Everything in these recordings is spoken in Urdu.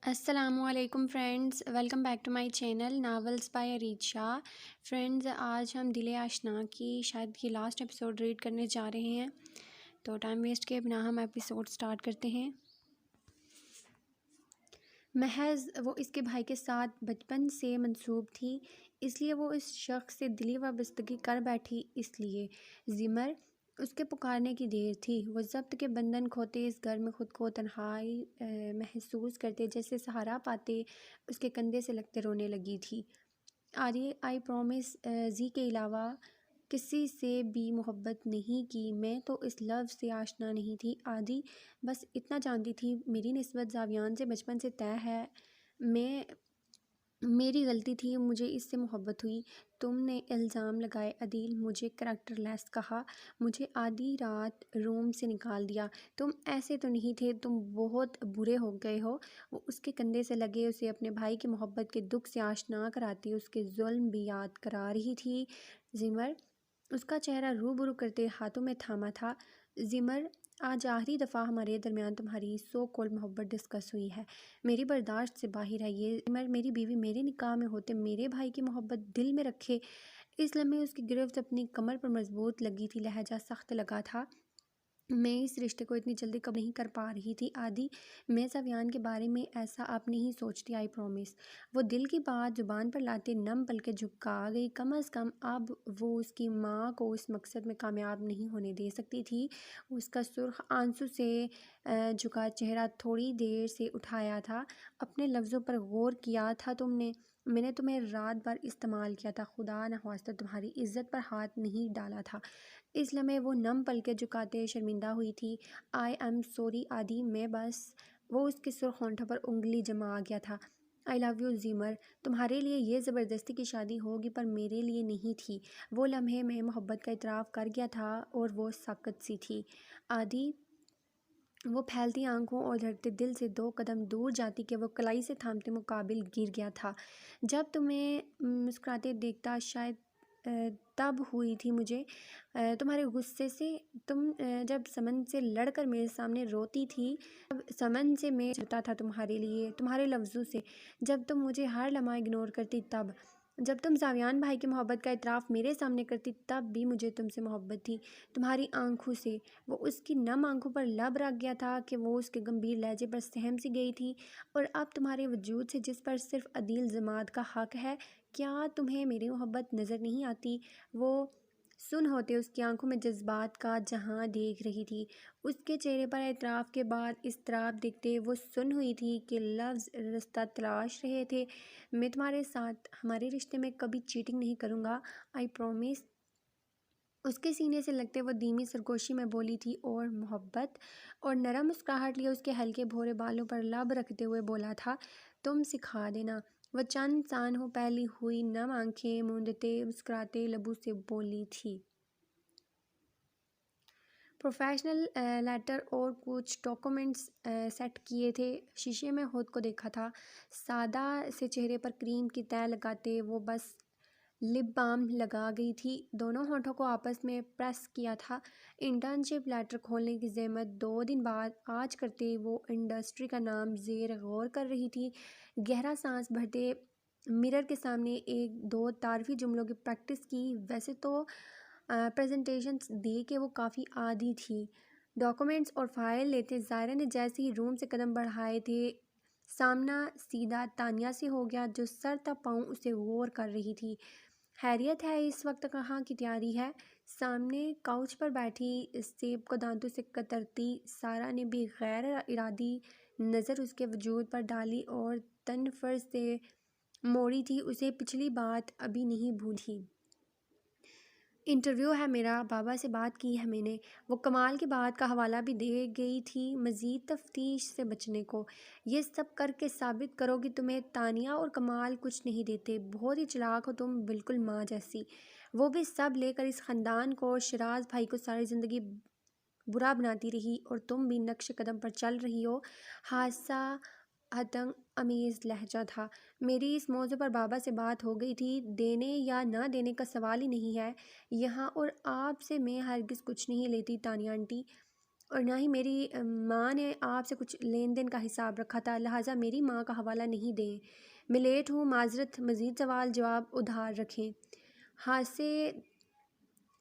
السلام علیکم friends, welcome back to my channel novels by Areej Shah. Friends, آج ہم دل آشنا کی شاید یہ لاسٹ ایپیسوڈ ریڈ کرنے جا رہے ہیں، تو ٹائم ویسٹ کے بنا ہم ایپیسوڈ سٹارٹ کرتے ہیں۔ محض وہ اس کے بھائی کے ساتھ بچپن سے منسوب تھی، اس لیے وہ اس شخص سے دلی وابستگی کر بیٹھی۔ اس لیے زمر اس کے پکارنے کی دیر تھی۔ وہ ضبط کے بندھن کھوتے اس گھر میں خود کو تنہائی محسوس کرتے، جیسے سہارا پاتے اس کے کندھے سے لگتے رونے لگی تھی۔ آئی پرومس زی کے علاوہ کسی سے بھی محبت نہیں کی۔ میں تو اس لفظ سے آشنا نہیں تھی آدھی، بس اتنا جانتی تھی میری نسبت زاویان سے بچپن سے طے ہے۔ میری غلطی تھی، مجھے اس سے محبت ہوئی۔ تم نے الزام لگائے عدیل، مجھے کریکٹر لیس کہا، مجھے آدھی رات روم سے نکال دیا۔ تم ایسے تو نہیں تھے، تم بہت برے ہو گئے ہو۔ وہ اس کے کندھے سے لگے اسے اپنے بھائی کی محبت کے دکھ سے آشنا کراتی، اس کے ظلم بھی یاد کرا رہی تھی۔ زمر اس کا چہرہ روبرو کرتے ہاتھوں میں تھاما تھا۔ زمر، آج آخری دفعہ ہمارے درمیان تمہاری سو کالڈ محبت ڈسکس ہوئی ہے، میری برداشت سے باہر ہے یہ۔ زمر، میری بیوی میرے نکاح میں ہوتے میرے بھائی کی محبت دل میں رکھے۔ اس لمحے اس کی گرفت اپنی کمر پر مضبوط لگی تھی، لہجہ سخت لگا تھا۔ میں اس رشتے کو اتنی جلدی قبول نہیں کر پا رہی تھی آدی، میں زاویان کے بارے میں ایسا اب نہیں سوچتی، آئی پرومس۔ وہ دل کی بات زبان پر لاتے نم پلکیں جھکا گئی۔ کم از کم اب وہ اس کی ماں کو اس مقصد میں کامیاب نہیں ہونے دے سکتی تھی۔ اس کا سرخ آنسو سے جھکا چہرہ تھوڑی دیر سے اٹھایا تھا۔ اپنے لفظوں پر غور کیا تھا تم نے؟ میں نے تمہیں رات بھر استعمال کیا تھا، خدا نخواستہ تمہاری عزت پر ہاتھ نہیں ڈالا تھا۔ اس لمحے وہ نم پلکیں جھکاتے شرمندہ ہوئی تھی۔ آئی ایم سوری آدی، میں بس۔ وہ اس کے سرخ ہونٹوں پر انگلی جما گیا تھا۔ آئی لو یو زمر، تمہارے لیے یہ زبردستی کی شادی ہوگی پر میرے لیے نہیں تھی۔ وہ لمحے میں محبت کا اعتراف کر گیا تھا اور وہ ساکت سی تھی آدی۔ وہ پھیلتی آنکھوں اور دھڑکتے دل سے دو قدم دور جاتی کہ وہ کلائی سے تھامتے مقابل گر گیا تھا۔ جب تمہیں مسکراتے دیکھتا شاید تب ہوئی تھی مجھے تمہارے غصے سے۔ تم جب سمن سے لڑ کر میرے سامنے روتی تھی، جب سمن سے میں جھڑتا تھا تمہارے لیے، تمہارے لفظوں سے، جب تم مجھے ہر لمحہ اگنور کرتی، تب جب تم زاویان بھائی کی محبت کا اعتراف میرے سامنے کرتی، تب بھی مجھے تم سے محبت تھی، تمہاری آنکھوں سے۔ وہ اس کی نم آنکھوں پر لب رکھ گیا تھا کہ وہ اس کے گمبھیر لہجے پر سہم سی گئی تھی۔ اور اب تمہارے وجود سے جس پر صرف عدیل ضماد کا حق ہے، کیا تمہیں میری محبت نظر نہیں آتی؟ وہ سن ہوتے اس کی آنکھوں میں جذبات کا جہاں دیکھ رہی تھی۔ اس کے چہرے پر اعتراف کے بعد اضطراب دیکھتے وہ سن ہوئی تھی کہ لفظ رستہ تلاش رہے تھے۔ میں تمہارے ساتھ ہمارے رشتے میں کبھی چیٹنگ نہیں کروں گا، آئی پرومس۔ اس کے سینے سے لگتے وہ دھیمی سرگوشی میں بولی تھی، اور محبت، اور نرم مسکراہٹ لیے اس کے ہلکے بھورے بالوں پر لب رکھتے ہوئے بولا تھا، تم سکھا دینا۔ وہ چند سانحوں پھیلی ہوئی نم آنکھیں موندتے مسکراتے لبوں سے بولی تھی۔ پروفیشنل لیٹر اور کچھ ڈاکومنٹس سیٹ کیے تھے۔ شیشے میں خود کو دیکھا تھا، سادہ سے چہرے پر کریم کی تہ لگاتے وہ بس لپ بام لگا گئی تھی، دونوں ہونٹوں کو آپس میں پریس کیا تھا۔ انٹرنشپ لیٹر کھولنے کی زحمت 2 دن بعد آج کرتے وہ انڈسٹری کا نام زیر غور کر رہی تھی۔ گہرا سانس بھرتے مرر کے سامنے 1-2 تعارفی جملوں کی پریکٹس کی۔ ویسے تو پریزنٹیشنز دے کے وہ کافی عادی تھی۔ ڈاکومنٹس اور فائل لیتے زائرہ نے جیسے ہی روم سے قدم بڑھائے تھے، سامنا سیدھا تانیہ سے ہو گیا، جو سر تا پاؤں اسے غور کر رہی تھی۔ خیریت ہے؟ اس وقت کہاں کی تیاری ہے؟ سامنے کاؤچ پر بیٹھی سیب کو دانتوں سے کترتی سارہ نے بھی غیر ارادی نظر اس کے وجود پر ڈالی اور تنفر سے موڑی تھی۔ اسے پچھلی بات ابھی نہیں بھولی۔ انٹرویو ہے میرا، بابا سے بات کی ہے میں نے۔ وہ کمال کی بات کا حوالہ بھی دے گئی تھی مزید تفتیش سے بچنے کو۔ یہ سب کر کے ثابت کرو کہ تمہیں تانیہ اور کمال کچھ نہیں دیتے، بہت ہی چلاک ہو تم، بالکل ماں جیسی۔ وہ بھی سب لے کر اس خاندان کو اور شیراز بھائی کو ساری زندگی برا بناتی رہی، اور تم بھی نقش قدم پر چل رہی ہو۔ حادثہ ہتنگ امیز لہجہ تھا۔ میری اس موضوع پر بابا سے بات ہو گئی تھی، دینے یا نہ دینے کا سوال ہی نہیں ہے یہاں، اور آپ سے میں ہرگز کچھ نہیں لیتی تانیہ آنٹی۔ اور نہ ہی میری ماں نے آپ سے کچھ لین دین کا حساب رکھا تھا، لہٰذا میری ماں کا حوالہ نہیں دیں۔ میں لیٹ ہوں، معذرت، مزید سوال جواب ادھار رکھیں۔ ہاتھ سے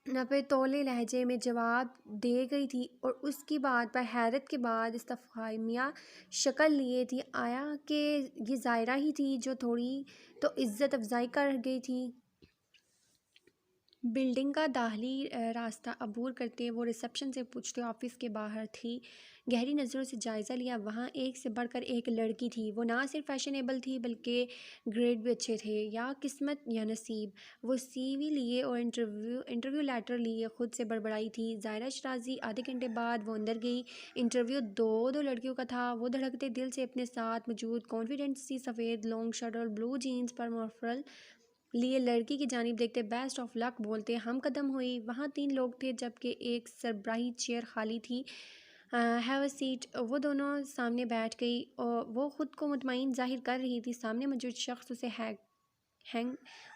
نپے تولے لہجے میں جواب دے گئی تھی اور اس کی بات پر حیرت کے بعد استفہامیہ شکل لیے تھی۔ آیا کہ یہ ظاہرہ ہی تھی جو تھوڑی تو عزت افزائی کر گئی تھی۔ بلڈنگ کا داخلی راستہ عبور کرتے وہ ریسپشن سے پوچھتے آفس کے باہر تھی۔ گہری نظروں سے جائزہ لیا، وہاں ایک سے بڑھ کر ایک لڑکی تھی۔ وہ نہ صرف فیشنیبل تھی بلکہ گریڈ بھی اچھے تھے۔ یا قسمت یا نصیب، وہ سی وی لیے اور انٹرویو لیٹر لیے خود سے بڑبڑائی تھی۔ ظاہرہ شرازی۔ آدھے گھنٹے بعد وہ اندر گئی۔ انٹرویو دو لڑکیوں کا تھا۔ وہ دھڑکتے دل سے اپنے ساتھ موجود کانفیڈنٹ سی سفید لانگ شرٹ اور بلو جینز پر مفرل لیے لڑکی کی جانب دیکھتے بیسٹ آف لک بولتے ہم قدم ہوئی۔ وہاں 3 لوگ تھے جبکہ ایک سربراہی چیئر خالی تھی۔ Have a seat. وہ دونوں سامنے بیٹھ گئی اور وہ خود کو مطمئن ظاہر کر رہی تھی۔ سامنے موجود شخص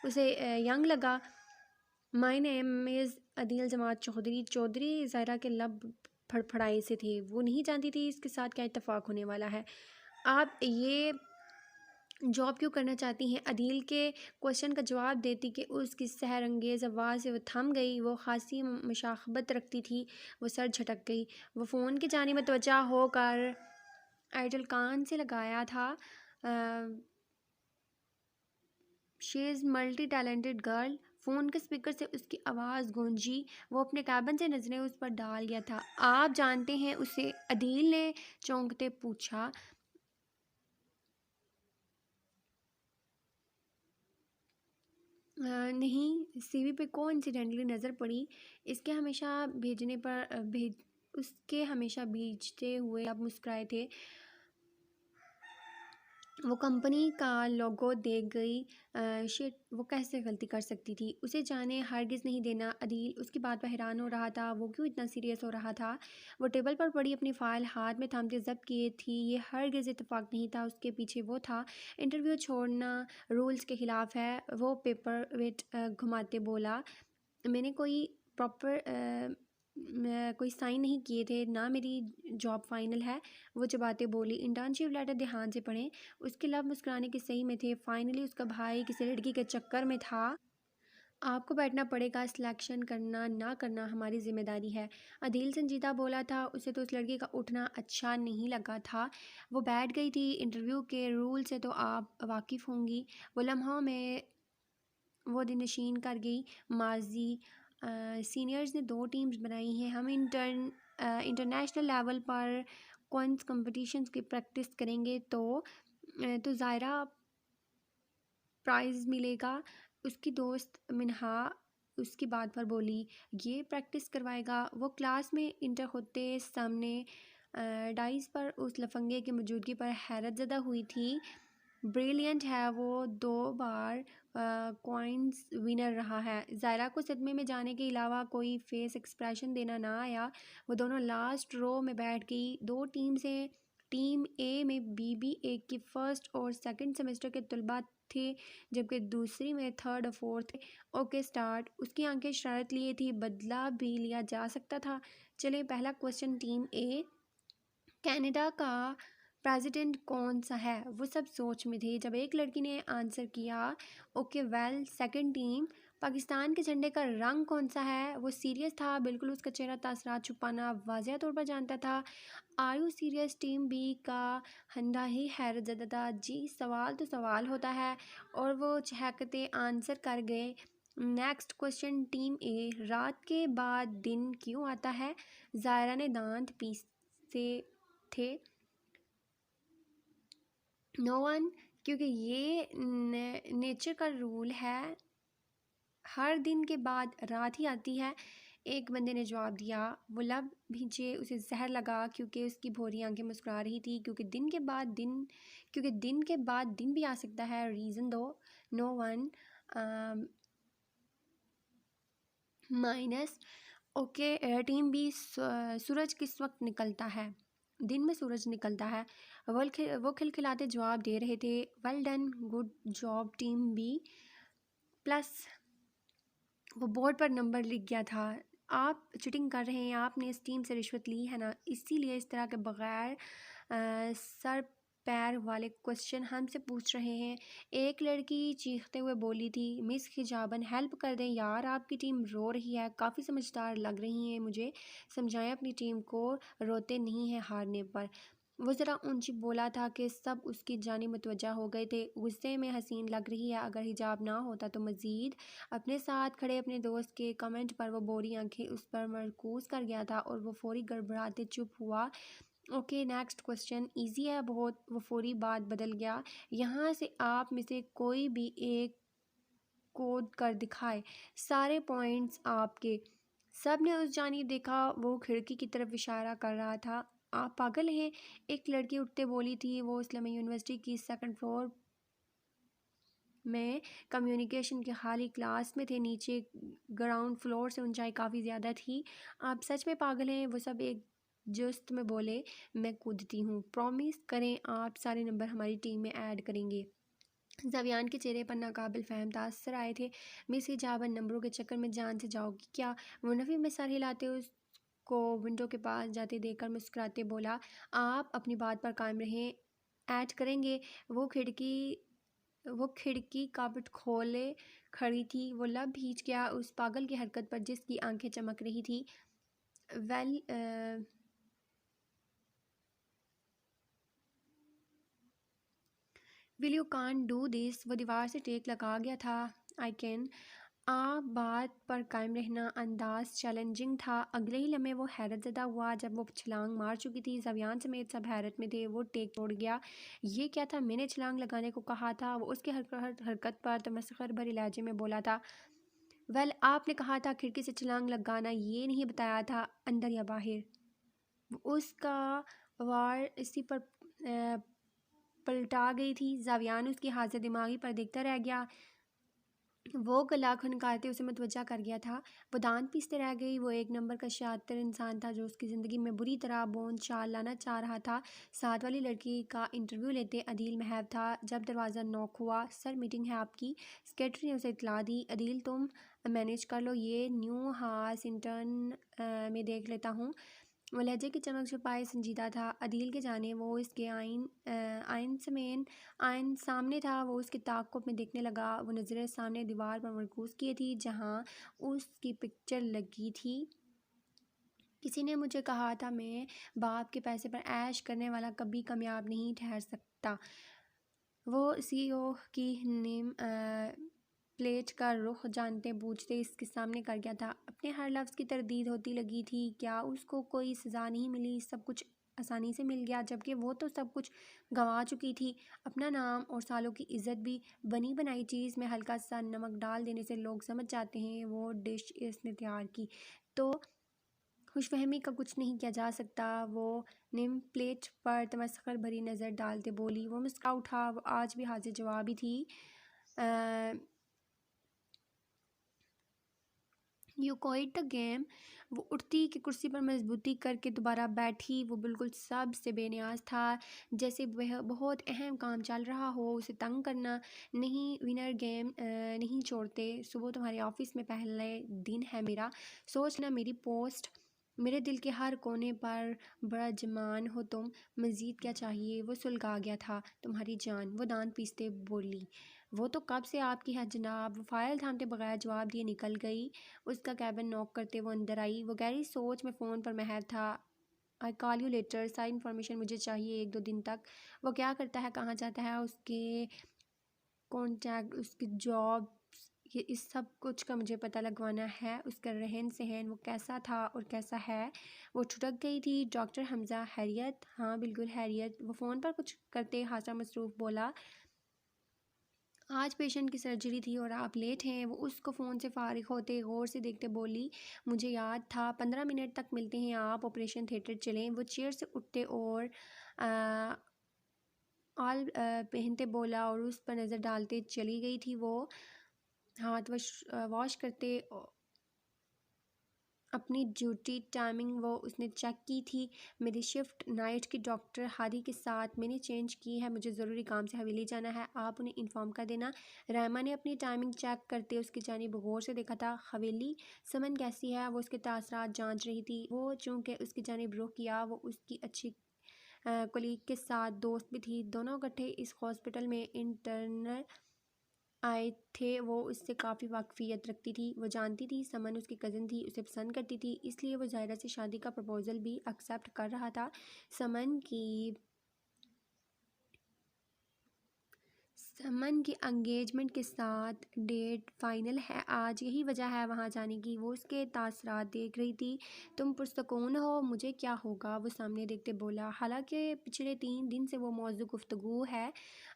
اسے ینگ لگا۔ مائی نیم از عدیل جماعت چودھری۔ چودھری ظاہرہ کے لب پھڑپھڑائے سے تھے۔ وہ نہیں جانتی تھی اس کے ساتھ کیا اتفاق ہونے والا ہے۔ آپ یہ جاب کیوں کرنا چاہتی ہیں؟ عدیل کے کوشچن کا جواب دیتی کہ اس کی سحر انگیز آواز سے وہ تھم گئی۔ وہ خاصی مشاخبت رکھتی تھی۔ وہ سر جھٹک گئی۔ وہ فون کی جانب متوجہ ہو کر ایئرٹیل کان سے لگایا تھا۔ She is multi talented girl. Phone کے اسپیکر سے اس کی آواز گونجی۔ وہ اپنے کیبن سے نظریں اس پر ڈال گیا تھا۔ آپ جانتے ہیں اسے؟ عدیل نے چونکتے پوچھا۔ نہیں، سی وی پہ کو انسیڈنٹلی نظر پڑی۔ اس کے ہمیشہ بھیجتے ہوئے لب مسکرائے تھے۔ وہ کمپنی کا لوگو دیکھ گئی۔ شٹ، وہ کیسے غلطی کر سکتی تھی؟ اسے جانے ہرگز نہیں دینا۔ عدیل اس کی بات پر حیران ہو رہا تھا۔ وہ کیوں اتنا سیریس ہو رہا تھا؟ وہ ٹیبل پر پڑی اپنی فائل ہاتھ میں تھامتے ضبط کیے تھی۔ یہ ہرگز اتفاق نہیں تھا۔ اس کے پیچھے وہ تھا۔ انٹرویو چھوڑنا رولز کے خلاف ہے۔ وہ پیپر ویٹ گھماتے بولا۔ میں نے کوئی سائن نہیں کیے تھے، نہ میری جاب فائنل ہے۔ وہ چباتے بولی۔ انٹرنشپ لیٹر دھیان سے پڑھیں۔ اس کے لب مسکرانے کے صحیح میں تھے۔ فائنلی اس کا بھائی کسی لڑکی کے چکر میں تھا۔ آپ کو بیٹھنا پڑے گا۔ سلیکشن کرنا نہ کرنا ہماری ذمہ داری ہے۔ عدیل سنجیدہ بولا تھا۔ اسے تو اس لڑکی کا اٹھنا اچھا نہیں لگا تھا۔ وہ بیٹھ گئی تھی۔ انٹرویو کے رول سے تو آپ واقف ہوں گی۔ وہ لمحوں میں وہ دن نشین کر گئی۔ ماضی سینئرز نے 2 ٹیمز بنائی ہیں۔ ہم انٹرنیشنل لیول پر کوئنس کمپٹیشنز کی پریکٹس کریں گے تو ظاہرہ پرائز ملے گا۔ اس کی دوست منہا اس کی بات پر بولی۔ یہ پریکٹس کروائے گا؟ وہ کلاس میں انٹر ہوتے سامنے ڈائز پر اس لفنگے کی موجودگی پر حیرت زدہ ہوئی تھی۔ بریلینٹ ہے، وہ 2 بار کوئنس ونر رہا ہے۔ ظاہرہ کو صدمے میں جانے کے علاوہ کوئی فیس ایکسپریشن دینا نہ آیا۔ وہ دونوں لاسٹ رو میں بیٹھ گئی۔ 2 ٹیم سے ٹیم اے میں BBA کی فرسٹ اور سیکنڈ سیمسٹر کے طلباء تھے جبکہ دوسری میں 3rd اور 4th تھے۔ Okay start. اس کی آنکھیں شرارت لیے تھی۔ بدلہ بھی لیا جا سکتا تھا۔ چلیں، پہلا کوسچن ٹیم اے، کینیڈا کا پریزیڈنٹ کون سا ہے؟ وہ سب سوچ میں تھے۔ جب ایک لڑکی نے آنسر کیا، okay well. Second team, Pakistan کے جھنڈے کا رنگ کون سا ہے؟ وہ سیریس تھا، بالکل اس کا چہرہ تاثرات چھپانا واضح طور پر جانتا تھا۔ Are you serious? Team B کا ہندا ہی حیرت زدہ تھا۔ جی، سوال تو سوال ہوتا ہے، اور وہ چہکتے آنسر کر گئے۔ نیکسٹ کوسچن ٹیم اے، رات کے بعد دن کیوں آتا ہے؟ ظاہرہ نے دانت پیسے تھے۔ نو ون، کیونکہ یہ نیچر کا رول ہے، ہر دن کے بعد رات ہی آتی ہے۔ ایک بندے نے جواب دیا۔ وہ لب بھینچے، اسے زہر لگا کیونکہ اس کی بھوری آنکھیں مسکرا رہی تھی۔ کیونکہ دن کے بعد دن بھی آ سکتا ہے، ریزن دو۔ نو one minus, okay team B, سورج کس وقت نکلتا ہے؟ دن میں سورج نکلتا ہے۔ وہ کھلکھلاتے جواب دے رہے تھے۔ Well done, good job team B, plus وہ بورڈ پر نمبر لکھ گیا تھا۔ آپ چیٹنگ کر رہے ہیں، آپ نے اس ٹیم سے رشوت لی ہے نا، اسی لیے اس طرح کے بغیر سر پیر والے کوشچن ہم سے پوچھ رہے ہیں۔ ایک لڑکی چیختے ہوئے بولی تھی، مس حجابن ہیلپ کر دیں یار، آپ کی ٹیم رو رہی ہے، کافی سمجھدار لگ رہی ہیں مجھے، سمجھائیں اپنی ٹیم کو، روتے نہیں ہیں ہارنے پر۔ وہ ذرا اونچی بولا تھا کہ سب اس کی جانب متوجہ ہو گئے تھے۔ غصے میں حسین لگ رہی ہے، اگر حجاب نہ ہوتا تو مزید۔ اپنے ساتھ کھڑے اپنے دوست کے کمنٹ پر وہ بوری آنکھیں اس پر مرکوز کر گیا تھا اور وہ فوری گڑبڑاتے چپ ہوا۔ اوکے نیکسٹ کوسچن، ایزی ہے بہت۔ وہ فوری بات بدل گیا، یہاں سے آپ میں سے کوئی بھی ایک کوڈ کر دکھائے، سارے پوائنٹس آپ کے۔ سب نے اس جانب دیکھا، وہ کھڑکی کی طرف اشارہ کر رہا تھا۔ آپ پاگل ہیں، ایک لڑکی اٹھتے بولی تھی۔ وہ اسلامیہ یونیورسٹی کی سیکنڈ فلور میں کمیونیکیشن کے خالی کلاس میں تھے، نیچے گراؤنڈ فلور سے اونچائی کافی زیادہ تھی۔ آپ سچ میں پاگل ہیں، وہ سب ایک جست میں بولے۔ میں کودتی ہوں، پرومس کریں آپ سارے نمبر ہماری ٹیم میں ایڈ کریں گے۔ زاویان کے چہرے پر ناقابل فہم تاثر آئے تھے۔ مس حجابن نمبروں کے چکر میں جان سے جاؤ گی کیا؟ وہ نفی میں سر ہلاتے اس کو ونڈو کے پاس جاتے دیکھ کر مسکراتے بولا، آپ اپنی بات پر قائم رہیں، ایڈ کریں گے۔ وہ کھڑکی کاپٹ کھولے کھڑی تھی، وہ لب بھیج گیا اس پاگل کی حرکت پر جس کی آنکھیں چمک رہی تھی۔ Well well you can't do this, وہ دیوار سے ٹیک لگا گیا تھا۔ I can. آپ بات پر قائم رہنا انداز چیلنجنگ تھا۔ اگلے ہی لمحے وہ حیرت زدہ ہوا جب وہ چھلانگ مار چکی تھی۔ زاویان سمیت سب حیرت میں تھے۔ وہ ٹیک توڑ گیا۔ یہ کیا تھا؟ میں نے چھلانگ لگانے کو کہا تھا، وہ اس کی حرکت پر تمسخر بھرے لہجے میں بولا تھا۔ ویل آپ نے کہا تھا کھڑکی سے چھلانگ لگانا، یہ نہیں بتایا تھا اندر یا باہر۔ وہ اس کا وار اسی پر پلٹا گئی تھی۔ زاویان اس کی حاضر دماغی پر دیکھتا رہ گیا۔ وہ گلا کھنکارتے اسے متوجہ کر گیا تھا۔ وہ دانت پیستے رہ گئی۔ وہ ایک نمبر کا شاطر انسان تھا جو اس کی زندگی میں بری طرح بون چال لانا چاہ رہا تھا۔ ساتھ والی لڑکی کا انٹرویو لیتے عدیل محب تھا جب دروازہ نوک ہوا۔ سر میٹنگ ہے آپ کی، سیکرٹری نے اسے اطلاع دی۔ عدیل تم مینیج کر لو، یہ نیو ہاس انٹرن میں دیکھ لیتا ہوں۔ وہ لہجے کی چمک چھپائے سنجیدہ تھا۔ عدیل کے جانے وہ اس کے آئین سامنے تھا۔ وہ اس کے تعاقب میں دیکھنے لگا۔ وہ نظریں سامنے دیوار پر مرکوز کیے تھی جہاں اس کی پکچر لگی تھی۔ کسی نے مجھے کہا تھا میں باپ کے پیسے پر عیش کرنے والا کبھی کامیاب نہیں ٹھہر سکتا۔ وہ سی او کی نیم پلیٹ کا رخ جانتے بوجھتے اس کے سامنے کر گیا تھا۔ اپنے ہر لفظ کی تردید ہوتی لگی تھی۔ کیا اس کو کوئی سزا نہیں ملی؟ سب کچھ آسانی سے مل گیا، جبکہ وہ تو سب کچھ گنوا چکی تھی، اپنا نام اور سالوں کی عزت بھی۔ بنی بنائی چیز میں ہلکا سا نمک ڈال دینے سے لوگ سمجھ جاتے ہیں وہ ڈش اس نے تیار کی، تو خوش فہمی کا کچھ نہیں کیا جا سکتا۔ وہ نیم پلیٹ پر تمسخر بھری نظر ڈالتے بولی۔ وہ مسکرا اٹھا، وہ آج بھی حاضر جوابی تھی۔ You quit the game. وہ اٹھتی کہ کرسی پر مضبوطی کر کے دوبارہ بیٹھی۔ وہ بالکل سب سے بے نیاز تھا، جیسے بہت اہم کام چل رہا ہو۔ اسے تنگ کرنا نہیں، ونر گیم نہیں چھوڑتے۔ صبح تمہارے آفس میں پہلے دن ہے میرا، سوچنا میری پوسٹ، میرے دل کے ہر کونے پر بڑا جمان ہو تم، مزید کیا چاہیے؟ وہ سلگا گیا تھا تمہاری جان، وہ دانت پیستے بولی۔ وہ تو کب سے آپ کی ہے جناب۔ وہ فائل تھامتے بغیر جواب دیے نکل گئی۔ اس کا کیبن نوک کرتے وہ اندر آئی۔ وہ گہری سوچ میں فون پر محو تھا۔ آئی کال یو لیٹر، ساری انفارمیشن مجھے چاہیے 1-2 دن تک۔ وہ کیا کرتا ہے، کہاں جاتا ہے، اس کے کانٹیکٹ، اس کی جاب، یہ اس سب کچھ کا مجھے پتہ لگوانا ہے۔ اس کا رہن سہن، وہ کیسا تھا اور کیسا ہے۔ وہ ٹھٹک گئی تھی۔ ڈاکٹر حمزہ خیریت؟ ہاں بالکل خیریت۔ وہ فون پر کچھ کرتے حاضرہ مصروف بولا، آج پیشنٹ کی سرجری تھی اور آپ لیٹ ہیں۔ وہ اس کو فون سے فارغ ہوتے غور سے دیکھتے بولی، مجھے یاد تھا، 15 منٹ تک ملتے ہیں آپ آپریشن تھیٹر چلیں۔ وہ چیئر سے اٹھتے اور آل پہنتے بولا اور اس پر نظر ڈالتے چلی گئی تھی۔ وہ ہاتھ واش کرتے اپنی ڈیوٹی ٹائمنگ وہ اس نے چیک کی تھی۔ میری شفٹ نائٹ کی ڈاکٹر ہادی کے ساتھ میں نے چینج کی ہے، مجھے ضروری کام سے حویلی جانا ہے، آپ انہیں انفارم کر دینا۔ رائما نے اپنی ٹائمنگ چیک کرتے اس کی جانب غور سے دیکھا تھا۔ حویلی سمن کیسی ہے؟ وہ اس کے تاثرات جانچ رہی تھی۔ وہ چونکہ اس کی جانب رخ کیا، وہ اس کی اچھی کولیگ کے ساتھ دوست بھی تھی، دونوں اکٹھے اس ہاسپٹل میں انٹرنل آئے تھے۔ وہ اس سے کافی واقفیت رکھتی تھی، وہ جانتی تھی سمن اس کی کزن تھی، اسے پسند کرتی تھی، اس لیے وہ ظاہرہ سے شادی کا پروپوزل بھی ایکسیپٹ کر رہا تھا۔ سمن کی انگیجمنٹ کے ساتھ ڈیٹ فائنل ہے آج، یہی وجہ ہے وہاں جانے کی۔ وہ اس کے تاثرات دیکھ رہی تھی۔ تم پرسکون ہو؟ مجھے کیا ہوگا؟ وہ سامنے دیکھتے بولا، حالانکہ پچھلے 3 دن سے وہ موضوع گفتگو ہے۔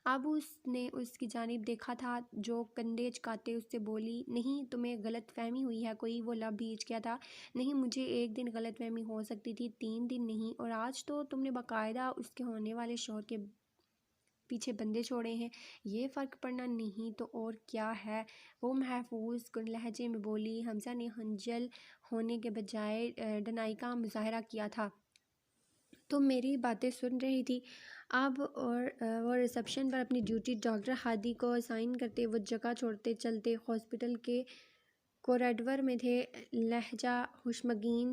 اب اس نے اس کی جانب دیکھا تھا جو کندھے چکاتے اس سے بولی، نہیں تمہیں غلط فہمی ہوئی ہے کوئی؟ وہ لب بھیج گیا تھا۔ نہیں، مجھے ایک دن غلط فہمی ہو سکتی تھی، 3 دن نہیں، اور آج تو تم نے باقاعدہ اس کے ہونے والے شوہر کے پیچھے بندے چھوڑے ہیں، یہ فرق پڑنا نہیں تو اور کیا ہے؟ وہ محفوظ کن لہجے میں بولی۔ حمزہ نے خجل ہونے کے بجائے ڈنائی کا مظاہرہ کیا تھا۔ تم میری باتیں سن رہی تھی اب؟ اور وہ ریسپشن پر اپنی ڈیوٹی ڈاکٹر ہادی کو اسائن کرتے وہ جگہ چھوڑتے چلتے ہاسپٹل کے کوریڈور میں تھے۔ لہجہ خشمگین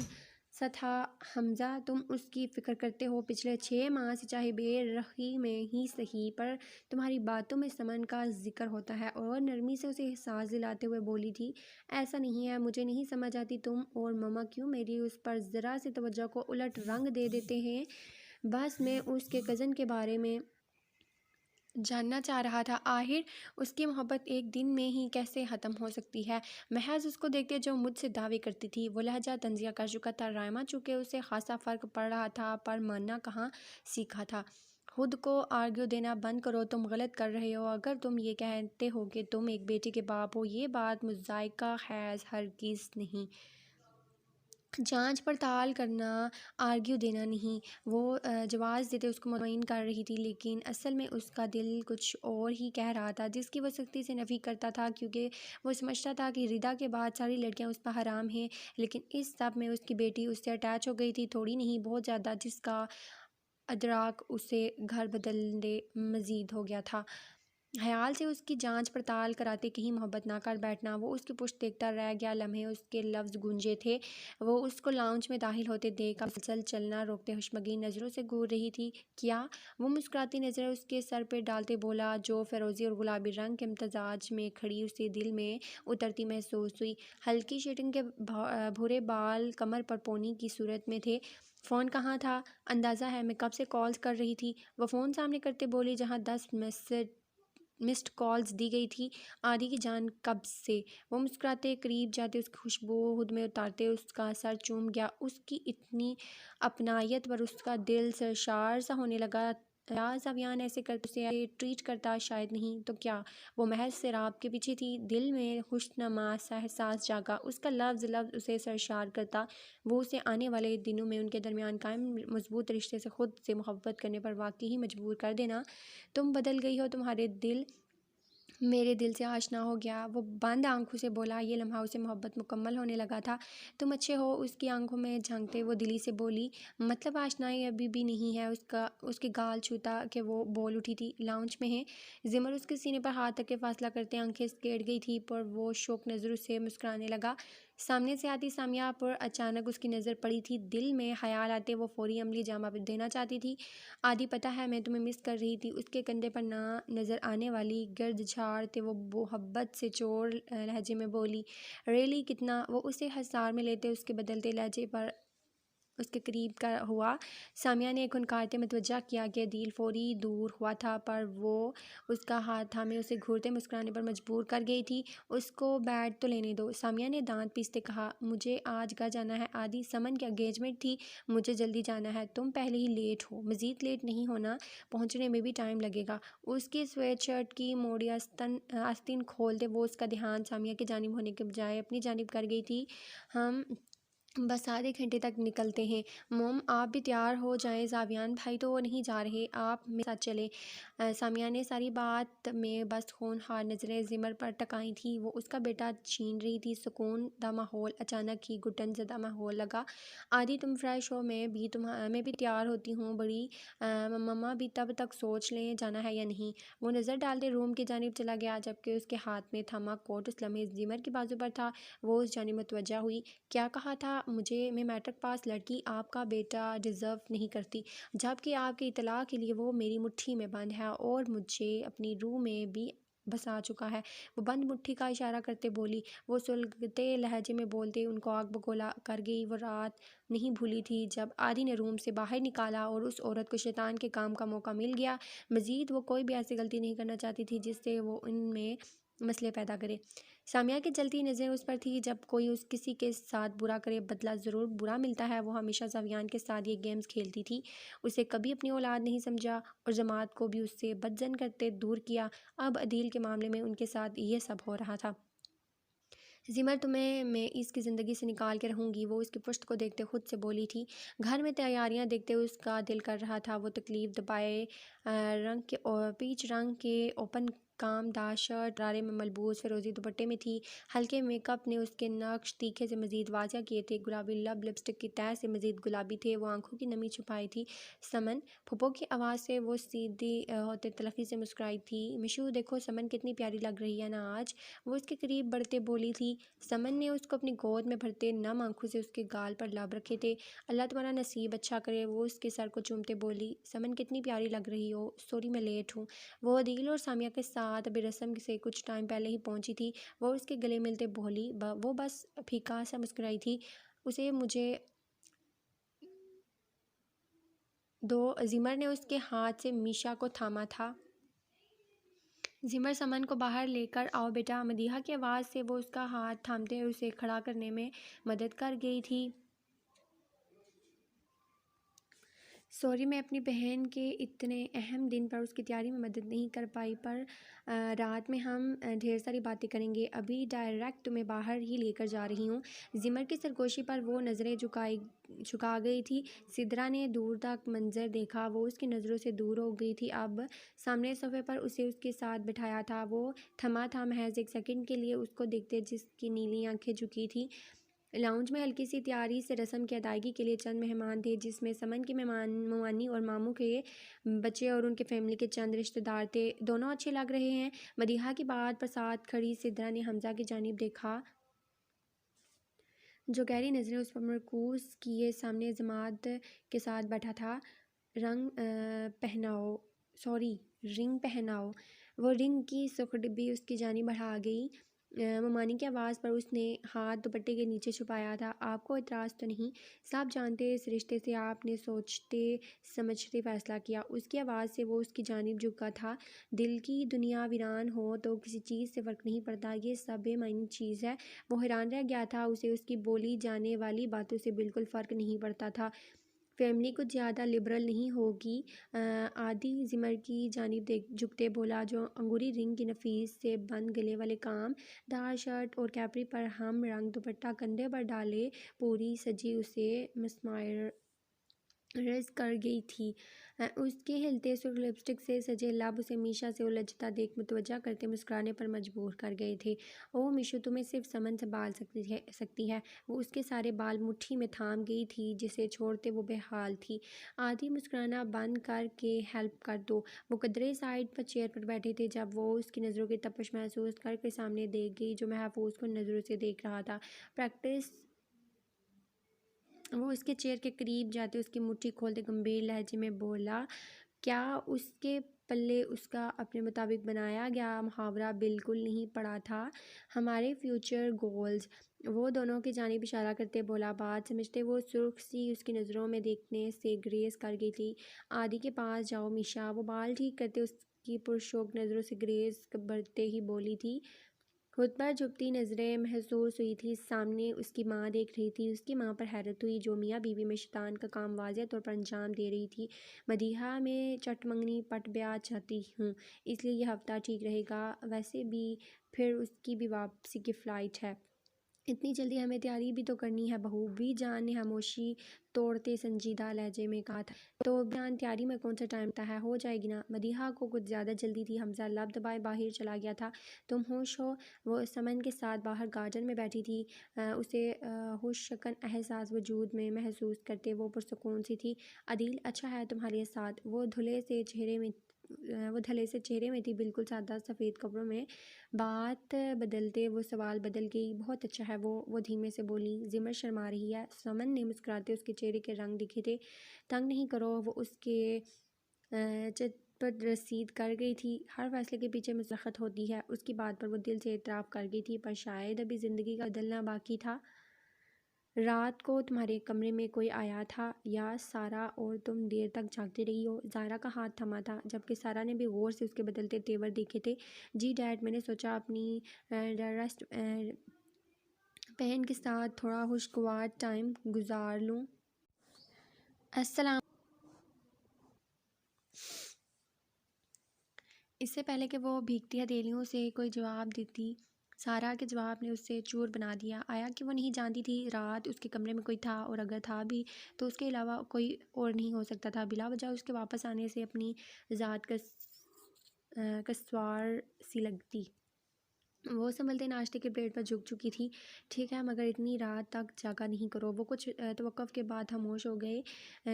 سا تھا۔ حمزہ، تم اس کی فکر کرتے ہو؟ پچھلے 6 ماہ سے چاہے بے رحمی میں ہی صحیح، پر تمہاری باتوں میں سمن کا ذکر ہوتا ہے، اور نرمی سے اسے احساس دلاتے ہوئے بولی تھی۔ ایسا نہیں ہے، مجھے نہیں سمجھ آتی تم اور مما کیوں میری اس پر ذرا سی توجہ کو الٹ رنگ دے دیتے ہیں۔ بس میں اس کے کزن کے بارے میں جاننا چاہ رہا تھا، آخر اس کی محبت ایک دن میں ہی کیسے ختم ہو سکتی ہے؟ محض اس کو دیکھتے جو مجھ سے دعوے کرتی تھی۔ وہ لہجہ تنزیہ کر چکا تھا۔ رائما چونکہ اسے خاصا فرق پڑ رہا تھا، پر ماننا کہاں سیکھا تھا۔ خود کو آرگیو دینا بند کرو، تم غلط کر رہے ہو اگر تم یہ کہتے ہو کہ تم ایک بیٹی کے باپ ہو، یہ بات مضحکہ خیز ہرگز نہیں۔ جانچ پڑتال کرنا آرگیو دینا نہیں۔ وہ جواز دیتے اس کو مطمئن کر رہی تھی، لیکن اصل میں اس کا دل کچھ اور ہی کہہ رہا تھا، جس کی وہ سختی سے نفی کرتا تھا، کیونکہ وہ سمجھتا تھا کہ ردا کے بعد ساری لڑکیاں اس پر حرام ہیں۔ لیکن اس سب میں اس کی بیٹی اس سے اٹیچ ہو گئی تھی، تھوڑی نہیں بہت زیادہ، جس کا ادراک اسے گھر بدلنے مزید ہو گیا تھا۔ خیال سے اس کی جانچ پڑتال کراتے کہیں محبت نہ کر بیٹھنا۔ وہ اس کی پشت دیکھتا رہ گیا، لمحے اس کے لفظ گونجے تھے۔ وہ اس کو لاؤنج میں داخل ہوتے دیکھ مسلسل چلنا روکتے خشمگین نظروں سے گھور رہی تھی۔ کیا؟ وہ مسکراتی نظریں اس کے سر پہ ڈالتے بولا، جو فیروزی اور گلابی رنگ کے امتزاج میں کھڑی اسے دل میں اترتی محسوس ہوئی۔ ہلکی شیٹنگ کے بھورے بال کمر پر پونی کی صورت میں تھے۔ فون کہاں تھا؟ اندازہ ہے میں کب سے کالز کر رہی تھی؟ وہ فون سامنے کرتے بولی، جہاں 10 مسڈ کالز دی گئی تھی۔ آدھی کی جان کب سے؟ وہ مسکراتے قریب جاتے اس کی خوشبو خود میں اتارتے اس کا سر چوم گیا۔ اس کی اتنی اپنائیت پر اس کا دل سرشار سا ہونے لگا۔ یا زاویان ایسے کرتے اسے ٹریٹ کرتا؟ شاید نہیں تو کیا؟ وہ محض سیراب کے پیچھے تھی۔ دل میں خوشنما سا احساس جاگا، اس کا لفظ لفظ اسے سرشار کرتا۔ وہ اسے آنے والے دنوں میں ان کے درمیان قائم مضبوط رشتے سے خود سے محبت کرنے پر واقعی مجبور کر دینا۔ تم بدل گئی ہو، تمہارے دل میرے دل سے آشنا ہو گیا۔ وہ بند آنکھوں سے بولا، یہ لمحہ اسے محبت مکمل ہونے لگا تھا۔ تم اچھے ہو؟ اس کی آنکھوں میں جھانکتے وہ دلی سے بولی۔ مطلب آشنائی ابھی بھی نہیں ہے؟ اس کے گال چھوتا کہ وہ بول اٹھی تھی، لاؤنج میں ہیں؟ زمر اس کے سینے پر ہاتھ رکھ کے فاصلہ کرتے آنکھیں سکیڑ گئی تھی، پر وہ شوق نظروں سے مسکرانے لگا۔ سامنے سے آتی سامیہ پر اچانک اس کی نظر پڑی تھی۔ دل میں خیال آتے وہ فوری عملی جامہ دینا چاہتی تھی۔ آدھی پتہ ہے میں تمہیں مس کر رہی تھی۔ اس کے کندھے پر نہ نظر آنے والی گرد جھاڑتے وہ محبت سے چور لہجے میں بولی، ریلی کتنا؟ وہ اسے حصار میں لیتے اس کے بدلتے لہجے پر اس کے قریب ہوا۔ سامیہ نے کھنکارتے متوجہ کیا کہ عدیل فوری دور ہوا تھا، پر وہ اس کا ہاتھ تھامے اسے گھورتے مسکرانے پر مجبور کر گئی تھی۔ اس کو بیٹھ تو لینے دو، سامیہ نے دانت پیستے کہا۔ مجھے آج گھر جانا ہے آدھی، سمن کی انگیجمنٹ تھی، مجھے جلدی جانا ہے۔ تم پہلے ہی لیٹ ہو، مزید لیٹ نہیں ہونا، پہنچنے میں بھی ٹائم لگے گا۔ اس کی سویٹ شرٹ کی موڑی آستین کھولتے وہ اس کا دھیان سامیہ کی جانب ہونے کے بجائے اپنی جانب کر گئی تھی۔ ہم بس آدھے گھنٹے تک نکلتے ہیں۔ موم آپ بھی تیار ہو جائیں، زاویان بھائی تو نہیں جا رہے، آپ میرے ساتھ چلیں۔ سامیہ نے ساری بات میں بس ہونہار نظریں زمر پر ٹکائی تھیں۔ وہ اس کا بیٹا چھین رہی تھی۔ سکون دا ماحول اچانک ہی گھٹن زدہ ماحول لگا۔ آدھی تم فریش ہو، میں بھی تیار ہوتی ہوں، بڑی مما بھی تب تک سوچ لیں جانا ہے یا نہیں۔ وہ نظر ڈالتے روم کی جانب چلا گیا، جبکہ اس کے ہاتھ میں تھما کوٹ اس لمحے زمر کی بازو پر تھا۔ وہ اس جانب متوجہ ہوئی۔ کیا کہا تھا؟ میں میٹرک پاس لڑکی آپ کا بیٹا ڈیزرو نہیں کرتی، جبکہ آپ کی اطلاع کے لیے وہ میری مٹھی میں بند ہے اور مجھے اپنی روح میں بھی بسا چکا ہے۔ وہ بند مٹھی کا اشارہ کرتے بولی۔ وہ سلگتے لہجے میں بولتے ان کو آگ بگولا کر گئی۔ وہ رات نہیں بھولی تھی جب آدی نے روم سے باہر نکالا اور اس عورت کو شیطان کے کام کا موقع مل گیا۔ مزید وہ کوئی بھی ایسی غلطی نہیں کرنا چاہتی تھی جس سے وہ ان میں مسئلے پیدا کرے۔ سامیہ کی جلتی نظریں اس پر تھی۔ جب کوئی کسی کے ساتھ برا کرے، بدلہ ضرور برا ملتا ہے۔ وہ ہمیشہ زاویان کے ساتھ یہ گیمز کھیلتی تھی، اسے کبھی اپنی اولاد نہیں سمجھا اور جماعت کو بھی اس سے بدظن کرتے دور کیا۔ اب عدیل کے معاملے میں ان کے ساتھ یہ سب ہو رہا تھا۔ زمر تمہیں میں اس کی زندگی سے نکال کے رہوں گی، وہ اس کی پشت کو دیکھتے خود سے بولی تھی۔ گھر میں تیاریاں دیکھتے اس کا دل کر رہا تھا۔ وہ تکلیف دبائے پیچ رنگ کے اوپن کام دار شرٹ، رارے میں ملبوس فیروزی دوپٹے میں تھی۔ ہلکے میک اپ نے اس کے نقش تیکھے سے مزید واضح کیے تھے۔ گلابی لب لپسٹک کی تہہ سے مزید گلابی تھے۔ وہ آنکھوں کی نمی چھپائی تھی۔ سمن، پھپھو کی آواز سے وہ سیدھی ہوتے تلخی سے مسکرائی تھی۔ مشو دیکھو سمن کتنی پیاری لگ رہی ہے نا آج، وہ اس کے قریب بڑھتے بولی تھی۔ سمن نے اس کو اپنی گود میں بھرتے نم آنکھوں سے اس کے گال پر لب رکھے تھے۔ اللہ تمہارا نصیب اچھا کرے، وہ اس کے سر کو چومتے بولی۔ سمن کتنی پیاری لگ رہی ہو، سوری میں لیٹ ہوں۔ وہ عدیل اور سامیہ کے ساتھ ابھی رسم سے کچھ ٹائم پہلے ہی پہنچی تھی۔ وہ اس کے گلے ملتے بولی۔ وہ بس پھیکا سا مسکرائی تھی۔ اسے مجھے دو۔ زمر نے اس کے ہاتھ سے میشا کو تھاما تھا۔ زمر سمن کو باہر لے کر آؤ بیٹا، مدیحہ کی آواز سے وہ اس کا ہاتھ تھامتے اسے کھڑا کرنے میں مدد کر گئی تھی۔ سوری میں اپنی بہن کے اتنے اہم دن پر اس کی تیاری میں مدد نہیں کر پائی، پر رات میں ہم ڈھیر ساری باتیں کریں گے۔ ابھی ڈائریکٹ تمہیں باہر ہی لے کر جا رہی ہوں۔ زمر کی سرگوشی پر وہ نظریں جھکا گئی تھی۔ سدرا نے دور تک منظر دیکھا۔ وہ اس کی نظروں سے دور ہو گئی تھی۔ اب سامنے صفحے پر اسے اس کے ساتھ بٹھایا تھا۔ وہ تھما تھا محض ایک سیکنڈ کے لیے اس کو دیکھتے، جس کی نیلی آنکھیں جھکی تھیں۔ لاؤنج میں ہلکی سی تیاری سے رسم کی ادائیگی کے لیے چند مہمان تھے، جس میں سمن کی ممانی اور ماموں کے بچے اور ان کے فیملی کے چند رشتہ دار تھے۔ دونوں اچھے لگ رہے ہیں۔ مدیحہ کی بات پر ساتھ کھڑی سدرا نے حمزہ کی جانب دیکھا، جو گہری نظریں اس پر مرکوز کیے سامنے جماعت کے ساتھ بیٹھا تھا۔ رنگ پہناؤ۔ وہ رنگ کی سرخ ڈبی اس کی جانب بڑھا گئی۔ ممانی کی آواز پر اس نے ہاتھ دوپٹے کے نیچے چھپایا تھا۔ آپ کو اعتراض تو نہیں؟ سب جانتے اس رشتے سے آپ نے سوچتے سمجھتے فیصلہ کیا۔ اس کی آواز سے وہ اس کی جانب جھکا تھا۔ دل کی دنیا ویران ہو تو کسی چیز سے فرق نہیں پڑتا، یہ سب بے معنی چیز ہے۔ وہ حیران رہ گیا تھا، اسے اس کی بولی جانے والی باتوں سے بالکل فرق نہیں پڑتا تھا۔ فیملی کچھ زیادہ لبرل نہیں ہوگی؟ آدی زمر کی جانب جھکتے بولا، جو انگوری رنگ کی نفیس سے بند گلے والے کام دار شرٹ اور کیپری پر ہم رنگ دوپٹہ کندھے پر ڈالے پوری سجی اسے مسمرائز کر گئی تھی۔ اس کے ہلتے سرخ لپسٹک سے سجے لب اسے میشا سے الجھتا دیکھ متوجہ کرتے مسکرانے پر مجبور کر گئے تھے۔ اوہ میشو، تمہیں صرف سمن سنبھال سکتی ہے۔ وہ اس کے سارے بال مٹھی میں تھام گئی تھی، جسے چھوڑتے وہ بے حال تھی۔ آدھی مسکرانا بند کر کے ہیلپ کر دو۔ وہ قدرے سائڈ پر چیئر پر بیٹھے تھے جب وہ اس کی نظروں کی تپش محسوس کر کے سامنے دیکھ گئی، جو محفوظ کن نظروں سے دیکھ رہا تھا۔ وہ اس کے چیئر کے قریب جاتے اس کی مٹھی کھولتے گمبھیر لہجے میں بولا، کیا اس کے پلے اس کا اپنے مطابق بنایا گیا محاورہ بالکل نہیں پڑا تھا؟ ہمارے فیوچر گولز۔ وہ دونوں کی جانب اشارہ کرتے بولا، بات سمجھتے؟ وہ سرخ سی اس کی نظروں میں دیکھنے سے گریز کر گئی تھی۔ آدی کے پاس جاؤ میشا، وہ بال ٹھیک کرتے اس کی پرشوق نظروں سے گریز برتتے ہی بولی تھی۔ خود پر جھکتی نظریں محسوس ہوئی تھی۔ سامنے اس کی ماں دیکھ رہی تھی۔ اس کی ماں پر حیرت ہوئی، جو میاں بیوی میں شیطان کا کام واضح طور پر انجام دے رہی تھی۔ مدیحہ، میں چٹ منگنی پٹ بیاہ چاہتی ہوں، اس لیے یہ ہفتہ ٹھیک رہے گا۔ ویسے بھی پھر اس کی بھی واپسی کی فلائٹ ہے۔ اتنی جلدی ہمیں تیاری بھی تو کرنی ہے بہو، بھی جان نے خاموشی توڑتے سنجیدہ لہجے میں کہا تھا۔ تو جان تیاری میں کون سا ٹائم تھا ہے، ہو جائے گی نا۔ مدیحہ کو کچھ زیادہ جلدی تھی۔ حمزہ لب دبائے باہر چلا گیا تھا۔ تم ہوش ہو؟ وہ سمن کے ساتھ باہر گارڈن میں بیٹھی تھی، اسے ہوش شکن احساس وجود میں محسوس کرتے وہ پرسکون سی تھی۔ عدیل اچھا ہے تمہارے ساتھ، وہ دھلے سے چہرے میں تھی، بالکل سادہ سفید کپڑوں میں۔ بات بدلتے وہ سوال بدل گئی۔ بہت اچھا ہے وہ دھیمے سے بولی۔ زمر شرما رہی ہے؟ سمن نے مسکراتے اس کے چہرے کے رنگ دکھے تھے۔ تنگ نہیں کرو، وہ اس کے چت پر رسید کر گئی تھی۔ ہر فیصلے کے پیچھے مصلحت ہوتی ہے، اس کی بات پر وہ دل سے اعتراف کر گئی تھی، پر شاید ابھی زندگی کا بدلنا باقی تھا۔ رات کو تمہارے کمرے میں کوئی آیا تھا یا سارا اور تم دیر تک جاگتے رہی ہو؟ زائرہ کا ہاتھ تھما تھا، جبکہ سارا نے بھی غور سے اس کے بدلتے تیور دیکھے تھے۔ جی ڈیڈ، میں نے سوچا اپنی ڈیرسٹ بہن کے ساتھ تھوڑا خوشگوار ٹائم گزار لوں۔ السلام۔ اس سے پہلے کہ وہ بھیگتی ہتھیلیوں سے کوئی جواب دیتی، سارا کے جواب نے اسے چور بنا دیا۔ آیا کہ وہ نہیں جانتی تھی رات اس کے کمرے میں کوئی تھا، اور اگر تھا بھی تو اس کے علاوہ کوئی اور نہیں ہو سکتا تھا۔ بلا وجہ اس کے واپس آنے سے اپنی ذات قصوار سی لگتی۔ وہ سنبھلتے ناشتے کے پلیٹ پر جھک چکی تھی۔ ٹھیک ہے، مگر اتنی رات تک جاگا نہیں کرو۔ وہ کچھ توقف کے بعد خاموش ہو گئے۔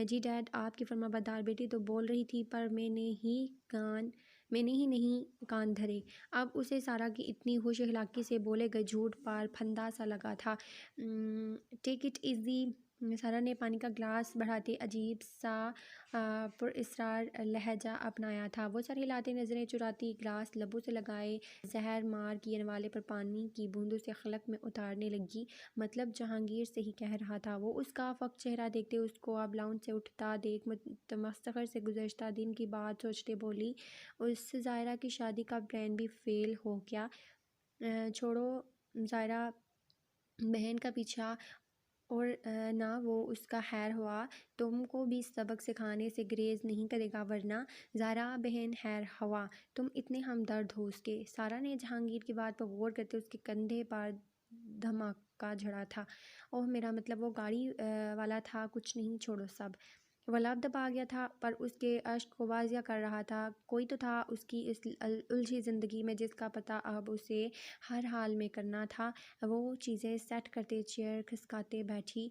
جی ڈیڈ، آپ کی فرمانبردار بیٹی تو بول رہی تھی، پر میں نے ہی نہیں کان دھرے۔ اب اسے سارا کی اتنی ہوش اخلاقی سے بولے گئے جھوٹ پر پھندا سا لگا تھا۔ Take it easy. سارا نے پانی کا گلاس بڑھاتے عجیب سا پراسرار لہجہ اپنایا تھا۔ وہ سر ہلاتے، نظریں چراتی، گلاس لبوں سے لگائے زہر مار کیے نوالے پر پانی کی بوندوں سے خلق میں اتارنے لگی۔ مطلب جہانگیر سے ہی کہہ رہا تھا وہ۔ اس کا فقط چہرہ دیکھتے اس کو اب لاؤنج سے اٹھتا دیکھ متمسخر سے گزشتہ دن کی بات سوچتے بولی، اس زائرہ کی شادی کا پلان بھی فیل ہو گیا۔ چھوڑو زائرہ بہن کا پیچھا، اور نہ وہ اس کا خیر ہوا تم کو بھی سبق سکھانے سے گریز نہیں کرے گا، ورنہ زائرہ بہن خیر ہوا تم اتنے ہمدرد ہو اس کے۔ سارا نے جہانگیر کی بات پر غور کرتے اس کے کندھے پر دھماکہ جھڑا تھا۔ اوہ، میرا مطلب وہ گاڑی والا تھا، کچھ نہیں، چھوڑو سب۔ وہ لب دبا گیا تھا، پر اس کے اشک کو واضح کر رہا تھا۔ کوئی تو تھا اس کی اس الجھی زندگی میں جس کا پتہ اب اسے ہر حال میں کرنا تھا۔ وہ چیزیں سیٹ کرتے چیئر کھسکاتے بیٹھی۔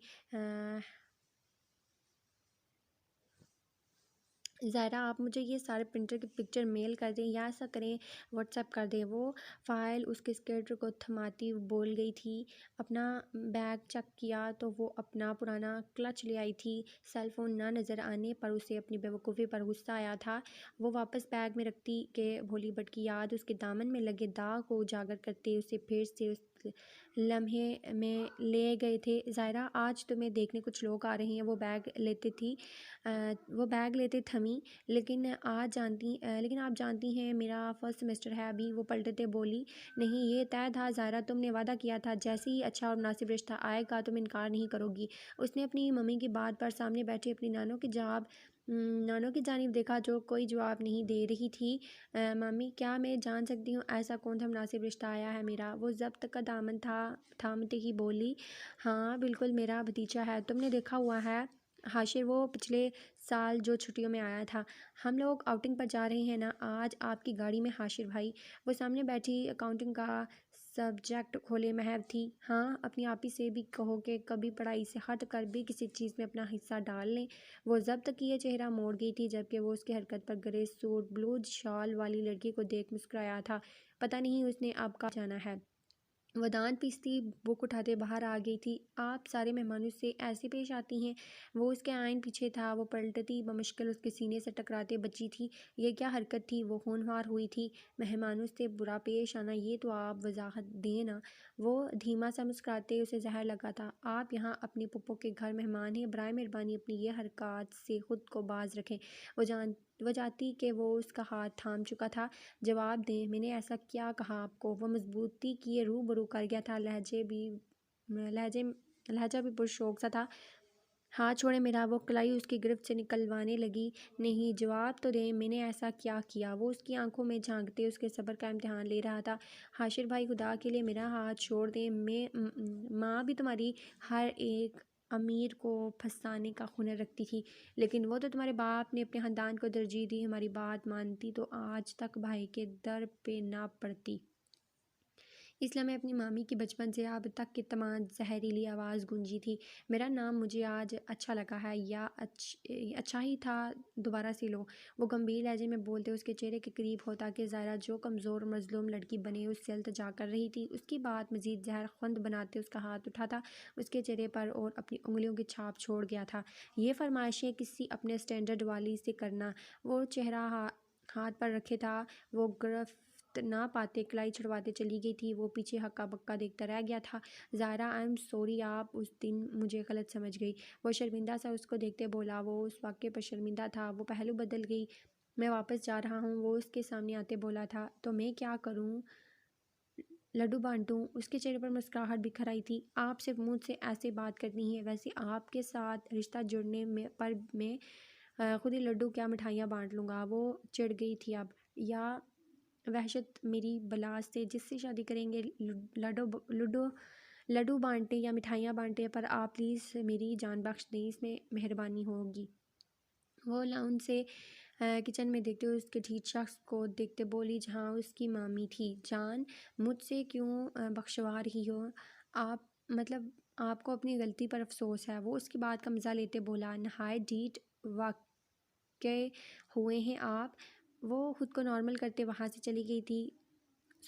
زائرہ، آپ مجھے یہ سارے پرنٹر کی پکچر میل کر دیں، یا ایسا کریں واٹس ایپ کر دیں۔ وہ فائل اس کے اسکیٹر کو تھماتی بول گئی تھی۔ اپنا بیگ چیک کیا تو وہ اپنا پرانا کلچ لے آئی تھی۔ سیل فون نہ نظر آنے پر اسے اپنی بے وقوفی پر غصہ آیا تھا۔ وہ واپس بیگ میں رکھتی کہ بھولی بٹ کی یاد اس کے دامن میں لگے داغ کو اجاگر کرتے اسے پھر سے اس لمحے میں لے گئے تھے۔ زائرہ، آج تمہیں دیکھنے کچھ لوگ آ رہے ہیں۔ وہ بیگ لیتے تھمی۔ لیکن آپ جانتی ہیں میرا فرسٹ سیمسٹر ہے ابھی۔ وہ پلٹتے بولی۔ نہیں، یہ طے تھا زائرہ، تم نے وعدہ کیا تھا جیسے ہی اچھا اور مناسب رشتہ آئے گا تم انکار نہیں کرو گی۔ اس نے اپنی ممی کی بات پر سامنے بیٹھی اپنی نانو کی جانب دیکھا جو کوئی جواب نہیں دے رہی تھی۔ مامی، کیا میں جان سکتی ہوں ایسا کون سا مناسب رشتہ آیا ہے میرا؟ وہ ضبط کا دامن تھامتے ہی بولی۔ ہاں بالکل، میرا بھتیجا ہے، تم نے دیکھا ہوا ہے حاشر، وہ پچھلے سال جو چھٹیوں میں آیا تھا۔ ہم لوگ آؤٹنگ پر جا رہے ہیں نا آج آپ کی گاڑی میں حاشر بھائی۔ وہ سامنے بیٹھی اکاؤنٹنگ کا سبجیکٹ کھولے محو تھی۔ ہاں، اپنی آپی سے بھی کہو کہ کبھی پڑھائی سے ہٹ کر بھی کسی چیز میں اپنا حصہ ڈال لیں۔ وہ ضبط کیے چہرہ موڑ گئی تھی، جبکہ وہ اس کی حرکت پر گرے سوٹ بلو شال والی لڑکی کو دیکھ مسکرایا تھا۔ پتہ نہیں اس نے اب کہاں جانا ہے۔ وہ دانت پیستی بک اٹھاتے باہر آ گئی تھی۔ آپ سارے مہمانوں سے ایسے پیش آتی ہیں؟ وہ اس کے آئین پیچھے تھا۔ وہ پلٹتی بمشکل اس کے سینے سے ٹکراتے بچی تھی۔ یہ کیا حرکت تھی؟ وہ ہونہار ہوئی تھی۔ مہمانوں سے برا پیش آنا، یہ تو آپ وضاحت دیں نا۔ وہ دھیما سا مسکراتے اسے زہر لگا تھا۔ آپ یہاں اپنی پھپھو کے گھر مہمان ہیں، برائے مہربانی اپنی یہ حرکات سے خود کو باز رکھیں۔ وہ جاتی کہ وہ اس کا ہاتھ تھام چکا تھا۔ جواب دیں، میں نے ایسا کیا کہا آپ کو؟ وہ مضبوطی کیے روبرو کر گیا تھا، لہجہ بھی پرشوق سا تھا۔ ہاتھ چھوڑے میرا، وہ کلائی اس کی گرفت سے نکلوانے لگی۔ نہیں، جواب تو دیں، میں نے ایسا کیا کیا؟ وہ اس کی آنکھوں میں جھانکتے اس کے صبر کا امتحان لے رہا تھا۔ حاشر بھائی، خدا کے لیے میرا ہاتھ چھوڑ دیں، ماں بھی تمہاری ہر ایک امیر کو پھنسانے کا ہنر رکھتی تھی، لیکن وہ تو تمہارے باپ نے اپنے خاندان کو ترجیح دی، ہماری بات مانتی تو آج تک بھائی کے در پہ نہ پڑتی۔ اس لمحے اپنی مامی کی بچپن سے اب تک کی تمام زہریلی آواز گونجی تھی۔ میرا نام مجھے آج اچھا لگا ہے، یا اچھا ہی تھا، دوبارہ سے لو۔ وہ گمبھیر لہجے میں بولتے اس کے چہرے کے قریب ہو تاکہ ظاہرہ جو کمزور مظلوم لڑکی بنے اس سے التجا کر رہی تھی، اس کی بات مزید زہر خوند بناتے اس کا ہاتھ اٹھاتا اس کے چہرے پر اور اپنی انگلیوں کی چھاپ چھوڑ گیا تھا۔ یہ فرمائشیں کسی اپنے اسٹینڈرڈ والی سے کرنا۔ وہ چہرہ ہاتھ پر رکھے تھا، وہ گرفت نہ پاتے کلائی چھڑواتے چلی گئی تھی۔ وہ پیچھے ہکا بکا دیکھتا رہ گیا تھا۔ ظاہرہ، آئی ایم سوری، آپ اس دن مجھے غلط سمجھ گئی۔ وہ شرمندہ سا اس کو دیکھتے بولا۔ وہ اس واقعے پر شرمندہ تھا، وہ پہلو بدل گئی۔ میں واپس جا رہا ہوں، وہ اس کے سامنے آتے بولا تھا۔ تو میں کیا کروں؟ لڈو بانٹوں؟ اس کے چہرے پر مسکراہٹ بکھر آئی تھی۔ آپ صرف مجھ سے ایسے بات کرنی ہے، ویسے آپ کے ساتھ رشتہ جڑنے پر میں خود ہی لڈو کیا مٹھائیاں بانٹ لوں گا۔ وہ چڑھ گئی تھی اب۔ یا وحشت میری بلا سے، جس سے شادی کریں گے لڈو بانٹیں یا مٹھائیاں بانٹیں، پر آپ پلیز میری جان بخش دیں، اس میں مہربانی ہوگی۔ وہ لاؤن سے کچن میں دیکھتے ہوئے اس کے ٹھیک شخص کو دیکھتے بولی جہاں اس کی مامی تھی۔ جان، مجھ سے کیوں بخشوا رہی ہو آپ؟ مطلب آپ کو اپنی غلطی پر افسوس ہے؟ وہ اس کی بات کا مزہ لیتے بولا۔ نہایت ڈھیٹ واقع ہوئے ہیں آپ۔ وہ خود کو نارمل کرتے وہاں سے چلی گئی تھی۔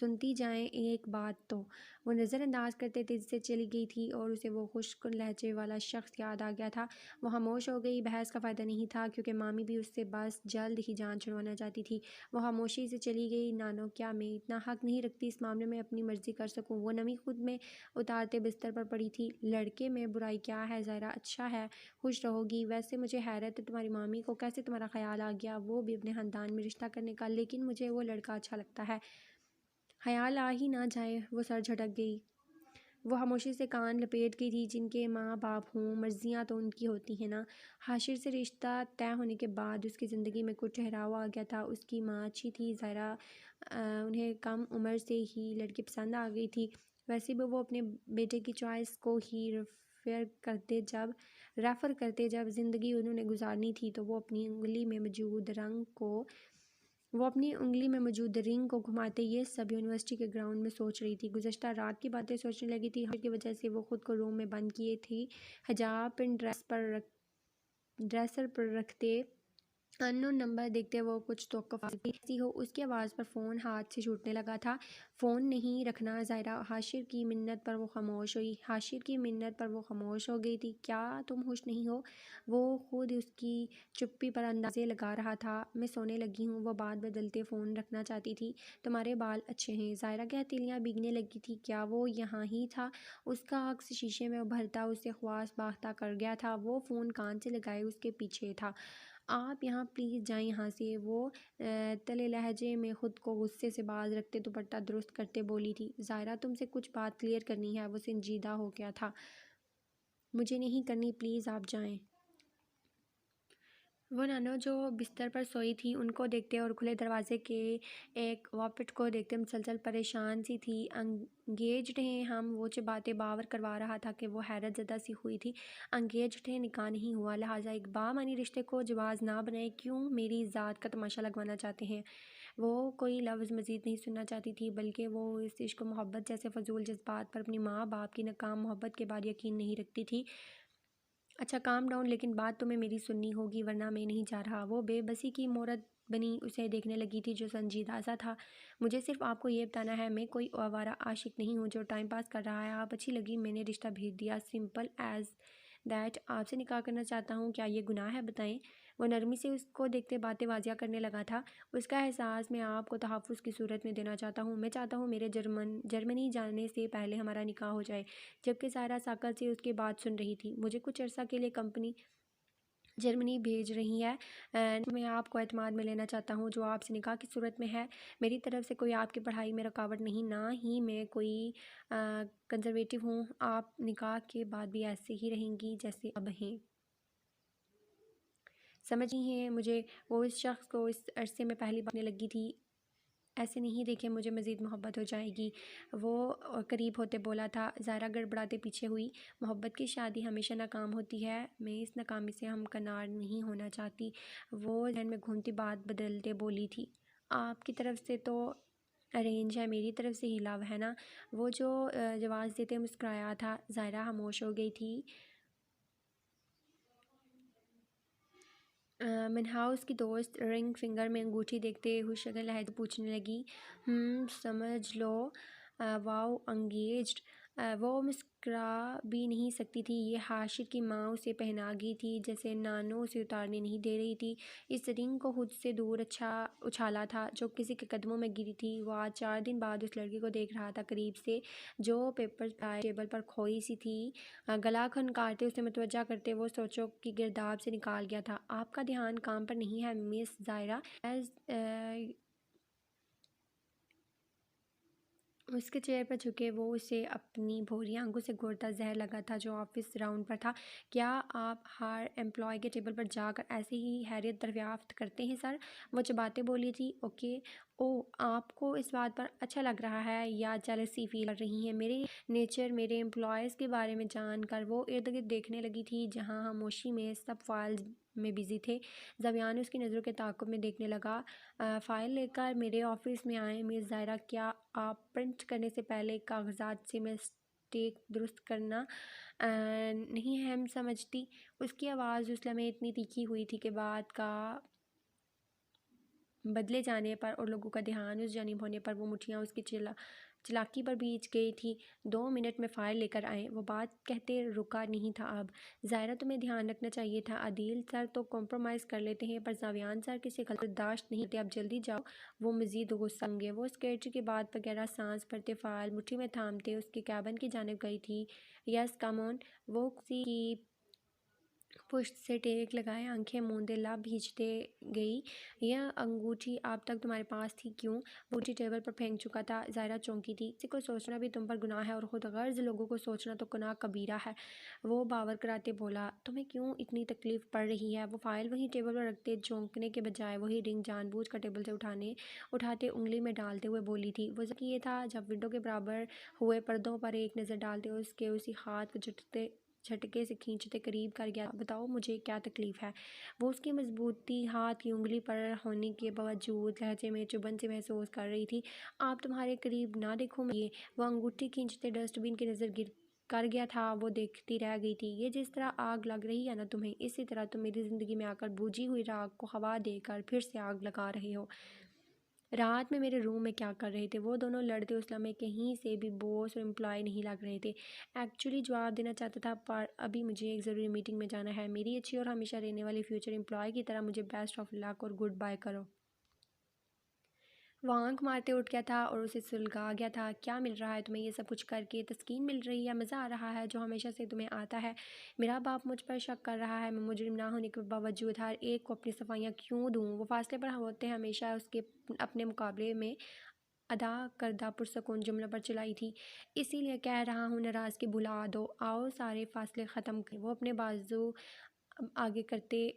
سنتی جائیں ایک بات تو۔ وہ نظر انداز کرتے تیزی سے چلی گئی تھی اور اسے وہ خشک لہجے والا شخص یاد آ گیا تھا۔ وہ خاموش ہو گئی۔ بحث کا فائدہ نہیں تھا کیونکہ مامی بھی اس سے بس جلد ہی جان چھڑوانا چاہتی تھی۔ وہ خاموشی سے چلی گئی۔ نانو، کیا میں اتنا حق نہیں رکھتی اس معاملے میں اپنی مرضی کر سکوں؟ وہ نمی خود میں اتارتے بستر پر پڑی تھی۔ لڑکے میں برائی کیا ہے ظاہرہ؟ اچھا ہے، خوش رہو گی۔ ویسے مجھے حیرت ہے تمہاری مامی کو کیسے تمہارا خیال آ گیا وہ بھی اپنے خاندان میں رشتہ کرنے کا، لیکن مجھے وہ لڑکا اچھا لگتا ہے۔ خیال آ ہی نہ جائے۔ وہ سر جھٹک گئی۔ وہ خاموشی سے کان لپیٹ گئی تھی۔ جن کے ماں باپ ہوں، مرضیاں تو ان کی ہوتی ہیں نا۔ حاشر سے رشتہ طے ہونے کے بعد اس کی زندگی میں کچھ ٹھہراؤ آ گیا تھا۔ اس کی ماں اچھی تھی، ظاہرہ انہیں کم عمر سے ہی لڑکی پسند آ گئی تھی۔ ویسے بھی وہ اپنے بیٹے کی چوائس کو ہی ریفر کرتے جب زندگی انہوں نے گزارنی تھی تو وہ اپنی انگلی میں موجود رنگ کو گھماتے یہ سب یونیورسٹی کے گراؤنڈ میں سوچ رہی تھی۔ گزشتہ رات کی باتیں سوچنے لگی تھی۔ حاشر کی وجہ سے وہ خود کو روم میں بند کیے تھی، حجاب پن ڈریسر پر رکھتے ان نون نمبر دیکھتے وہ کچھ توقف ایسی ہو اس کی آواز پر فون ہاتھ سے چھوٹنے لگا تھا۔ فون نہیں رکھنا ظاہرہ۔ حاشر کی منت پر وہ خاموش ہو گئی تھی۔ کیا تم خوش نہیں ہو؟ وہ خود اس کی چپی پر اندازے لگا رہا تھا۔ میں سونے لگی ہوں۔ وہ بات بدلتے فون رکھنا چاہتی تھی۔ تمہارے بال اچھے ہیں۔ ظاہرہ کی ہتھیلیاں بھیگنے لگی تھی۔ کیا وہ یہاں ہی تھا؟ اس کا عکس شیشے میں ابھرتا اسے خواص باختہ کر گیا تھا۔ وہ فون کان سے لگائے اس کے پیچھے تھا۔ آپ یہاں پلیز جائیں یہاں سے۔ وہ تلے لہجے میں خود کو غصے سے باز رکھتے دوپٹہ درست کرتے بولی تھی۔ ظاہرہ، تم سے کچھ بات کلیئر کرنی ہے۔ وہ سنجیدہ ہو گیا تھا۔ مجھے نہیں کرنی، پلیز آپ جائیں۔ وہ نانو جو بستر پر سوئی تھی ان کو دیکھتے اور کھلے دروازے کے ایک واپٹ کو دیکھتے مسلسل پریشان سی تھی۔ انگیجڈ ہیں ہم، وہ باتیں باور کروا رہا تھا کہ وہ حیرت زدہ سی ہوئی تھی۔ انگیجڈ ہیں، نکاح نہیں ہوا، لہٰذا ایک بامعنی رشتے کو جواز نہ بنائیں۔ کیوں میری ذات کا تماشا لگوانا چاہتے ہیں؟ وہ کوئی لفظ مزید نہیں سننا چاہتی تھی، بلکہ وہ اس عشق و محبت جیسے فضول جذبات پر اپنی ماں باپ کی ناکام محبت کے بعد یقین نہیں رکھتی تھی۔ اچھا کام ڈاؤن، لیکن بات تمہیں میری سننی ہوگی ورنہ میں نہیں جا رہا۔ وہ بے بسی کی مورد بنی اسے دیکھنے لگی تھی جو سنجیدہ سا تھا۔ مجھے صرف آپ کو یہ بتانا ہے، میں کوئی آوارہ عاشق نہیں ہوں جو ٹائم پاس کر رہا ہے۔ آپ اچھی لگی، میں نے رشتہ بھیج دیا، سمپل ایز دیٹ۔ آپ سے نکاح کرنا چاہتا ہوں، کیا یہ گناہ ہے؟ بتائیں۔ وہ نرمی سے اس کو دیکھتے باتیں واضح کرنے لگا تھا۔ اس کا احساس میں آپ کو تحفظ کی صورت میں دینا چاہتا ہوں۔ میں چاہتا ہوں میرے جرمنی جانے سے پہلے ہمارا نکاح ہو جائے۔ جبکہ ظاہرہ ساکت سے اس کی بات سن رہی تھی۔ مجھے کچھ عرصہ کے لیے کمپنی جرمنی بھیج رہی ہے، میں آپ کو اعتماد میں لینا چاہتا ہوں، جو آپ سے نکاح کی صورت میں ہے۔ میری طرف سے کوئی آپ کی پڑھائی میں رکاوٹ نہیں، نہ ہی میں کوئی کنزرویٹو ہوں۔ آپ نکاح کے بعد بھی ایسے ہی رہیں گی جیسے اب ہیں۔ سمجھ نہیں ہے مجھے وہ اس شخص کو اس عرصے میں پہلی بار لگی تھی، ایسے نہیں دیکھے مجھے مزید محبت ہو جائے گی۔ وہ قریب ہوتے بولا تھا۔ زائرہ گڑبڑاتے پیچھے ہوئی۔ محبت کی شادی ہمیشہ ناکام ہوتی ہے، میں اس ناکامی سے ہمکنار نہیں ہونا چاہتی۔ وہ ذہن میں گھومتی بات بدلتے بولی تھی۔ آپ کی طرف سے تو ارینج ہے، میری طرف سے ہی لو ہے نا؟ وہ جو جواز دیتے مسکرایا تھا۔ زائرہ خاموش ہو گئی تھی۔ منہاؤس کی دوست رنگ فنگر میں انگوٹھی دیکھتے ہوئے شگن لہجے پوچھنے لگی، سمجھ لو، واؤ انگیجڈ۔ وہ مسکرا بھی نہیں سکتی تھی، یہ حاشر کی ماں اسے پہنا گئی تھی جیسے نانو اسے اتارنے نہیں دے رہی تھی۔ اس رنگ کو خود سے دور اچھالا تھا جو کسی کے قدموں میں گری تھی۔ وہ آج 4 دن بعد اس لڑکی کو دیکھ رہا تھا قریب سے، جو پیپر ٹیبل پر کھوئی سی تھی۔ گلا کھنکارتے اسے متوجہ کرتے وہ سوچوں کی گرداب سے نکال گیا تھا۔ آپ کا دھیان کام پر نہیں ہے مس زائرہ؟ اس کے چہرے پر جھکے وہ اسے اپنی بھوری آنکھوں سے گھورتا، زہر لگا تھا جو آفس راؤنڈ پر تھا۔ کیا آپ ہر امپلائی کے ٹیبل پر جا کر ایسے ہی حیرت دریافت کرتے ہیں سر؟ وہ چباتے بولی تھی۔ اوکے، آپ کو اس بات پر اچھا لگ رہا ہے یا جیلسی فیل کر رہی ہیں؟ میرے نیچر میرے امپلائیز کے بارے میں جان کر وہ ارد گرد دیکھنے لگی تھی جہاں خاموشی میں سب فائلز میں بزی تھے۔ زاویان اس کی نظروں کے تعاقب میں دیکھنے لگا۔ فائل لے کر میرے آفس میں آئیں مس زائرہ۔ کیا آپ پرنٹ کرنے سے پہلے کاغذات سے مسٹیک درست کرنا نہیں اہم سمجھتی؟ اس کی آواز اس لمحے اتنی تیکھی ہوئی تھی کہ بات کا بدلے جانے پر اور لوگوں کا دھیان اس جانب ہونے پر وہ مٹھیاں اس کی چلاکی پر بیچ گئی تھی۔ 2 منٹ میں فائل لے کر آئیں۔ وہ بات کہتے رکا نہیں تھا اب۔ زائرہ تمہیں دھیان رکھنا چاہیے تھا، عدیل سر تو کمپرومائز کر لیتے ہیں پر زاویان سر کسی غلط برداشت نہیں کرتے۔ اب جلدی جاؤ، وہ مزید غصہ ہوں گے۔ وہ سیکریٹری کی بات پر گہرا سانس بھرتے فائل مٹھی میں تھامتے اس کے کیبن کی جانب گئی تھی۔ یس کم آن۔ وہ کرسی کی پشت سے ٹیک لگائے آنکھیں موندے لب بھیجتے گئی۔ یہ انگوٹھی اب تک تمہارے پاس تھی کیوں؟ وہ انگوٹھی ٹیبل پر پھینک چکا تھا۔ زائرہ چونکی تھی۔ کسی کو سوچنا بھی تم پر گناہ ہے اور خود غرض لوگوں کو سوچنا تو گناہ کبیرہ ہے۔ وہ باور کراتے بولا، تمہیں کیوں اتنی تکلیف پڑ رہی ہے؟ وہ فائل وہیں ٹیبل پر رکھتے جھونکنے کے بجائے وہی رنگ جان بوجھ کر ٹیبل سے اٹھاتے انگلی میں ڈالتے ہوئے بولی تھی۔ وہ ذکر یہ تھا جب ونڈو کے برابر ہوئے پردوں پر ایک نظر ڈالتے اس کے اسی ہاتھ کو جھٹکے سے کھینچتے قریب کر گیا۔ بتاؤ مجھے کیا تکلیف ہے؟ وہ اس کی مضبوطی ہاتھ کی انگلی پر ہونے کے باوجود لہجے میں چبھن سی محسوس کر رہی تھی۔ آپ تمہارے قریب نہ دیکھوں میں یہ؟ وہ انگوٹھی کھینچتے ڈسٹ بن کی نظر کر گیا تھا۔ وہ دیکھتی رہ گئی تھی۔ یہ جس طرح آگ لگ رہی ہے نا تمہیں، اسی طرح تم میری زندگی میں آ کر بجھی ہوئی راکھ کو ہوا دے کر پھر سے آگ لگا رہے ہو۔ رات میں میرے روم میں کیا کر رہے تھے؟ وہ دونوں لڑتے اس لمحے کہیں سے بھی بوس اور امپلائی نہیں لگ رہے تھے۔ ایکچولی جواب دینا چاہتا تھا پر ابھی مجھے ایک ضروری میٹنگ میں جانا ہے۔ میری اچھی اور ہمیشہ رہنے والی فیوچر امپلائی کی طرح مجھے بیسٹ آف لک اور گڈ بائی کرو۔ وہ آنکھ مارتے اٹھ گیا تھا اور اسے سلگا گیا تھا۔ کیا مل رہا ہے تمہیں یہ سب کچھ کر کے؟ تسکین مل رہی ہے؟ مزہ آ رہا ہے جو ہمیشہ سے تمہیں آتا ہے؟ میرا باپ مجھ پر شک کر رہا ہے، میں مجرم نہ ہونے کے باوجود ہر ایک کو اپنی صفائیاں کیوں دوں؟ وہ فاصلے پر ہوتے ہمیشہ اس کے اپنے مقابلے میں ادا کردہ پرسکون جملوں پر چلائی تھی۔ اسی لیے کہہ رہا ہوں ناراضگی بھلا دو، آؤ سارے فاصلے ختم کریں۔ وہ اپنے بازو آگے کرتے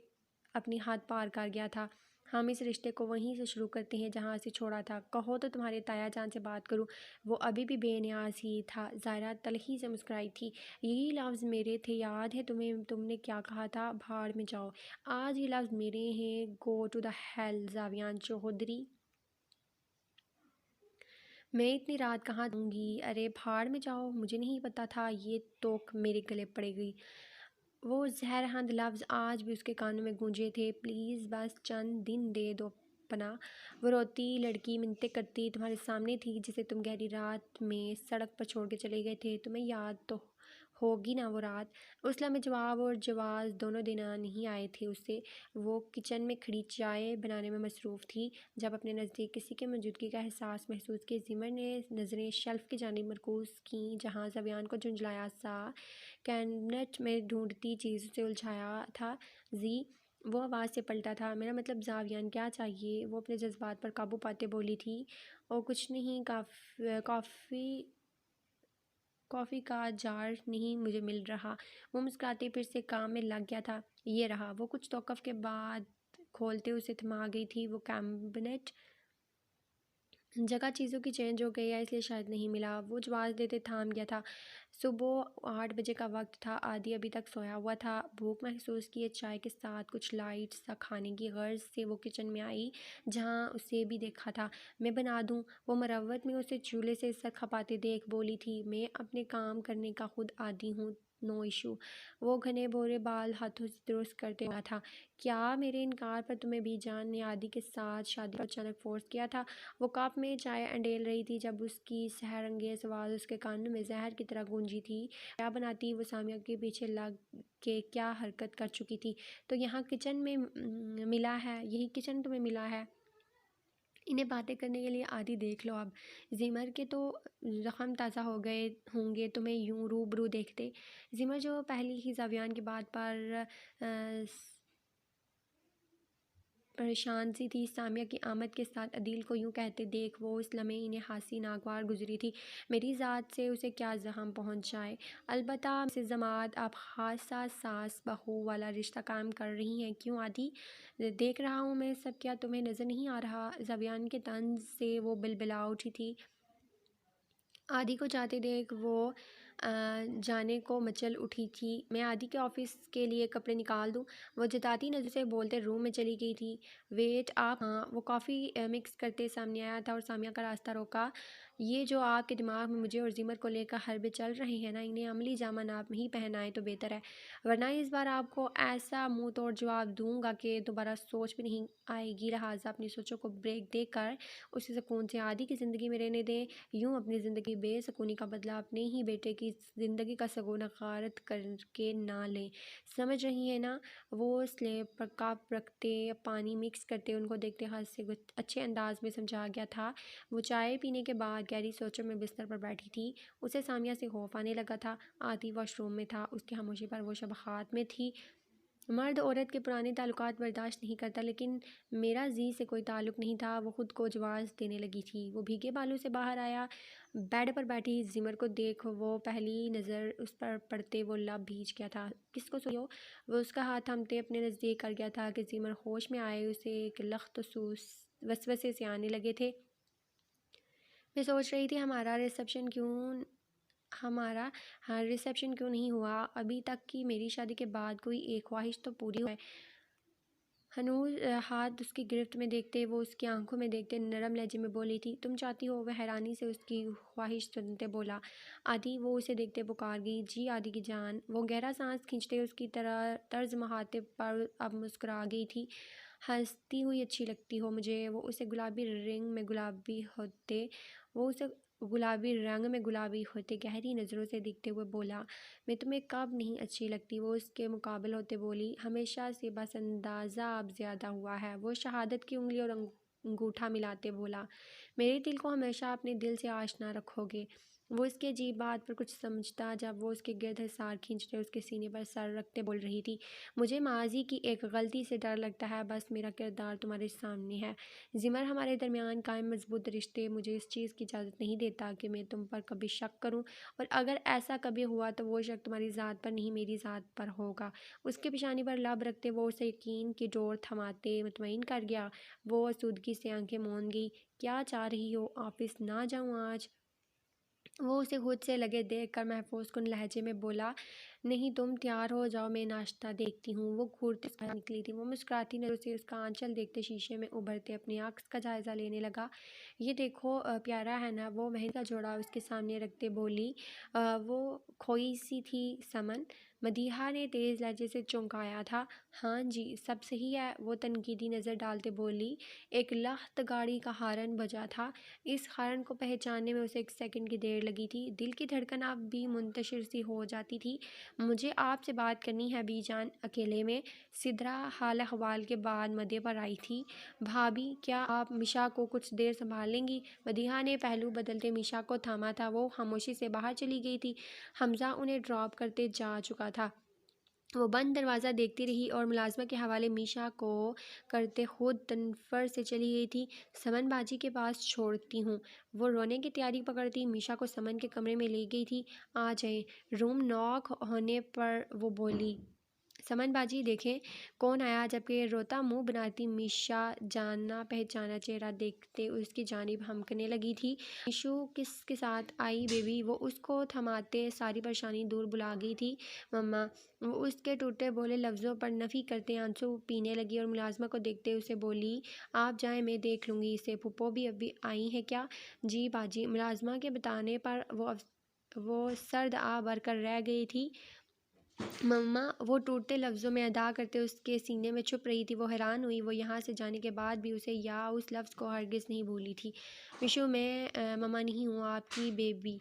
اپنی حد پار کر گیا تھا۔ ہم اس رشتے کو وہیں سے شروع کرتے ہیں جہاں اسے چھوڑا تھا۔ کہو تو تمہارے تایا جان سے بات کروں۔ وہ ابھی بھی بے نیاز ہی تھا۔ زائرہ تلخی سے مسکرائی تھی۔ یہی لفظ میرے تھے، یاد ہے تمہیں؟ تم نے کیا کہا تھا؟ بھاڑ میں جاؤ۔ آج یہ لفظ میرے ہیں۔ Go to the hell Zavian Chaudhry. میں اتنی رات کہاں دوں گی؟ ارے بھاڑ میں جاؤ، مجھے نہیں پتا تھا یہ توک میرے گلے پڑے گی۔ وہ زہرہند لفظ آج بھی اس کے کانوں میں گونجے تھے۔ پلیز بس چند دن دے دو پناہ۔ وہ روتی لڑکی منتیں کرتی تمہارے سامنے تھی جسے تم گہری رات میں سڑک پر چھوڑ کے چلے گئے تھے، تمہیں یاد تو ہوگی نا وہ رات؟ اس لمحے جواب اور جواز دونوں دینا نہیں آئے تھے اسے۔ وہ کچن میں کھڑی چائے بنانے میں مصروف تھی جب اپنے نزدیک کسی کی موجودگی کا احساس محسوس کیا۔ زمر نے نظریں شیلف کی جانب مرکوز کیں جہاں زاویان کو جھنجھلایا سا کیبنٹ میں ڈھونڈتی چیز سے الجھایا تھا۔ زی وہ آواز سے پلٹا تھا۔ میرا مطلب زاویان کیا چاہیے؟ وہ اپنے جذبات پر قابو پاتے بولی تھی۔ او کچھ نہیں، کافی کا جار نہیں مجھے مل رہا۔ وہ مسکراتے پھر سے کام میں لگ گیا تھا۔ یہ رہا۔ وہ کچھ توقف کے بعد کھولتے اسے تھما گئی تھی۔ وہ کیبنٹ جگہ چیزوں کی چینج ہو گئی ہے اس لیے شاید نہیں ملا۔ وہ جواز دیتے تھام گیا تھا۔ صبح 8 بجے کا وقت تھا۔ عادی ابھی تک سویا ہوا تھا۔ بھوک محسوس کیے چائے کے ساتھ کچھ لائٹ سا کھانے کی غرض سے وہ کچن میں آئی جہاں اسے بھی دیکھا تھا۔ میں بنا دوں؟ وہ مروت میں اسے چولہے سے سر کھپاتے دیکھ بولی تھی۔ میں اپنے کام کرنے کا خود عادی ہوں، نو ایشو۔ وہ گھنے بھورے بال ہاتھوں سے درست کرتے ہوا تھا۔ کیا میرے انکار پر تمہیں بی جان نے عادی کے ساتھ شادی پر اچانک فورس کیا تھا؟ وہ کپ میں چائے انڈیل رہی تھی جب اس کی سحر انگیز آواز اس کے کانوں میں زہر کی طرح گونجی تھی۔ کیا بناتی؟ وہ سامیہ کے پیچھے لگ کے کیا حرکت کر چکی تھی؟ تو یہاں کچن میں ملا ہے، یہی کچن تمہیں ملا ہے؟ انہیں باتیں کرنے کے لیے عادی دیکھ لو اب۔ زمر کے تو زخم تازہ ہو گئے ہوں گے تمہیں یوں روبرو دیکھتے۔ زمر جو پہلی ہی زاویان کی بات پر پریشان سی تھی، سامیہ کی آمد کے ساتھ عدیل کو یوں کہتے دیکھ وہ اس لمحے انہیں ہنسی ناگوار گزری تھی۔ میری ذات سے اسے کیا زخم پہنچ جائے؟ البتہ مسز جماعت آپ خاصا ساس بہو والا رشتہ قائم کر رہی ہیں، کیوں عادی؟ دیکھ رہا ہوں میں سب، کیا تمہیں نظر نہیں آ رہا؟ زاویان کے طنز سے وہ بلبلا اٹھی تھی۔ عادی کو جاتے دیکھ وہ جانے کو مچل اٹھی تھی۔ میں عادی کے آفس کے لیے کپڑے نکال دوں؟ وہ جتاتی نظر سے بولتے روم میں چلی گئی تھی۔ ویٹ آپ، ہاں۔ وہ کافی مکس کرتے سامنے آیا تھا اور سامیہ کا راستہ روکا۔ یہ جو آپ کے دماغ میں مجھے اور زمر کو لے کر حربے چل رہے ہیں نا، انہیں عملی جامہ ناپ میں ہی پہنائیں تو بہتر ہے، ورنہ اس بار آپ کو ایسا منہ توڑ جواب دوں گا کہ دوبارہ سوچ بھی نہیں آئے گی۔ لہٰذا اپنی سوچوں کو بریک دے کر اسے سکون سے عادی کی زندگی میں رہنے دیں۔ یوں اپنی زندگی بے سکونی کا بدلہ اپنے ہی بیٹے کی زندگی کا سگونا غارت کر کے نہ لیں، سمجھ رہی ہیں نا؟ وہ سلیب پر کپ رکھتے پانی مکس کرتے ان کو دیکھتے ہنسے اچھے انداز میں سمجھا گیا تھا۔ وہ چائے پینے کے بعد گہری سوچوں میں بستر پر بیٹھی تھی۔ اسے سامیہ سے خوف آنے لگا تھا۔ عادی واش روم میں تھا، اس کی خاموشی پر وہ شباہت میں تھی۔ مرد عورت کے پرانے تعلقات برداشت نہیں کرتا، لیکن میرا زی سے کوئی تعلق نہیں تھا۔ وہ خود کو جواز دینے لگی تھی۔ وہ بھیگے بالوں سے باہر آیا، بیڈ پر بیٹھی زمر کو دیکھ وہ پہلی نظر اس پر پڑتے وہ لب بھیج گیا تھا۔ کس کو سوئی ہو؟ وہ اس کا ہاتھ تھامتے اپنے نزدیک کر گیا تھا کہ زمر ہوش میں آئے اسے ایک لخت وسوسے سے آنے لگے تھے۔ میں سوچ رہی تھی ہمارا ریسیپشن کیوں نہیں ہوا ابھی تک کی میری شادی کے بعد کوئی ایک خواہش تو پوری ہو ہے۔ ہنوز ہاتھ اس کی گرفت میں دیکھتے وہ اس کی آنکھوں میں دیکھتے نرم لہجے میں بولی تھی، تم چاہتی ہو؟ وہ حیرانی سے اس کی خواہش سنتے بولا۔ عادی وہ اسے دیکھتے پکار گئی، جی عادی کی جان۔ وہ گہرا سانس کھینچتے اس کی طرز مخاطب پر اب مسکرا گئی تھی، ہنستی ہوئی اچھی لگتی ہو مجھے۔ وہ اسے گلابی رنگ میں گلابی ہوتے گہری نظروں سے دیکھتے ہوئے بولا، میں تمہیں کب نہیں اچھی لگتی؟ وہ اس کے مقابل ہوتے بولی، ہمیشہ سے، بس اندازہ اب زیادہ ہوا ہے۔ وہ شہادت کی انگلی اور انگوٹھا ملاتے بولا، میرے دل کو ہمیشہ اپنے دل سے آشنا رکھو گے۔ وہ اس کی عجیب بات پر کچھ سمجھتا جب وہ اس کے گرد حصار کھینچتے اس کے سینے پر سر رکھتے بول رہی تھی، مجھے ماضی کی ایک غلطی سے ڈر لگتا ہے، بس میرا کردار تمہارے سامنے ہے زمر، ہمارے درمیان قائم مضبوط رشتے مجھے اس چیز کی اجازت نہیں دیتا کہ میں تم پر کبھی شک کروں، اور اگر ایسا کبھی ہوا تو وہ شک تمہاری ذات پر نہیں میری ذات پر ہوگا۔ اس کے پیشانی پر لب رکھتے وہ اسے یقین کی ڈور تھماتے مطمئن کر گیا۔ وہ آسودگی سے آنکھیں موند گئی، کیا چاہ رہی ہو؟ آفس نہ جاؤں آج؟ وہ اسے خود سے لگے دیکھ کر محفوظ کن لہجے میں بولا، نہیں تم تیار ہو جاؤ، میں ناشتہ دیکھتی ہوں۔ وہ گھورتے باہر نکلی تھی۔ وہ مسکراتی نظروں سے اس کا آنچل دیکھتے شیشے میں ابھرتے اپنے عکس کا جائزہ لینے لگا، یہ دیکھو پیارا ہے نا؟ وہ مہندی کا جوڑا اس کے سامنے رکھتے بولی، وہ کھوئی سی تھی سمن۔ مدیحہ نے تیز لہجے سے چونکایا تھا، ہاں جی سب صحیح ہے۔ وہ تنقیدی نظر ڈالتے بولی، ایک لخت گاڑی کا ہارن بجا تھا، اس ہارن کو پہچاننے میں اسے 1 سیکنڈ کی دیر لگی تھی، دل کی دھڑکن اب بھی منتشر سی ہو جاتی تھی۔ مجھے آپ سے بات کرنی ہے بی جان، اکیلے میں۔ سدرا حال احوال کے بعد مدعے پر آئی تھی، بھابھی کیا آپ میشا کو کچھ دیر سنبھال لیں گی؟ مدیحہ نے پہلو بدلتے میشا کو تھاما تھا، وہ خاموشی سے باہر چلی گئی تھی، حمزہ انہیں ڈراپ کرتے جا چکا تھا۔ وہ بند دروازہ دیکھتی رہی اور ملازمہ کے حوالے میشا کو کرتے خود تنفر سے چلی گئی تھی، سمن باجی کے پاس چھوڑتی ہوں۔ وہ رونے کی تیاری پکڑتی میشا کو سمن کے کمرے میں لے گئی تھی، آ جائیں۔ روم ناک ہونے پر وہ بولی، سمن باجی دیکھیں کون آیا، جبکہ روتا منہ بناتی میشا جانا پہچانا چہرہ دیکھتے اس کی جانب ہمکنے لگی تھی۔ میشو کس کے ساتھ آئی بیبی؟ وہ اس کو تھماتے ساری پریشانی دور بھلا گئی تھی۔ مما، وہ اس کے ٹوٹے بولے لفظوں پر نفی کرتے آنسو پینے لگی اور ملازمہ کو دیکھتے اسے بولی آپ جائیں میں دیکھ لوں گی اسے۔ پھپھو بھی ابھی آئی ہیں کیا؟ جی باجی۔ ملازمہ کے بتانے پر وہ سرد آ بھر کر رہ گئی تھی۔ مما، وہ ٹوٹتے لفظوں میں ادا کرتے اس کے سینے میں چھپ رہی تھی۔ وہ حیران ہوئی، وہ یہاں سے جانے کے بعد بھی اسے یا اس لفظ کو ہرگز نہیں بھولی تھی۔ میشو، میں مما نہیں ہوں، آپ کی بیبی۔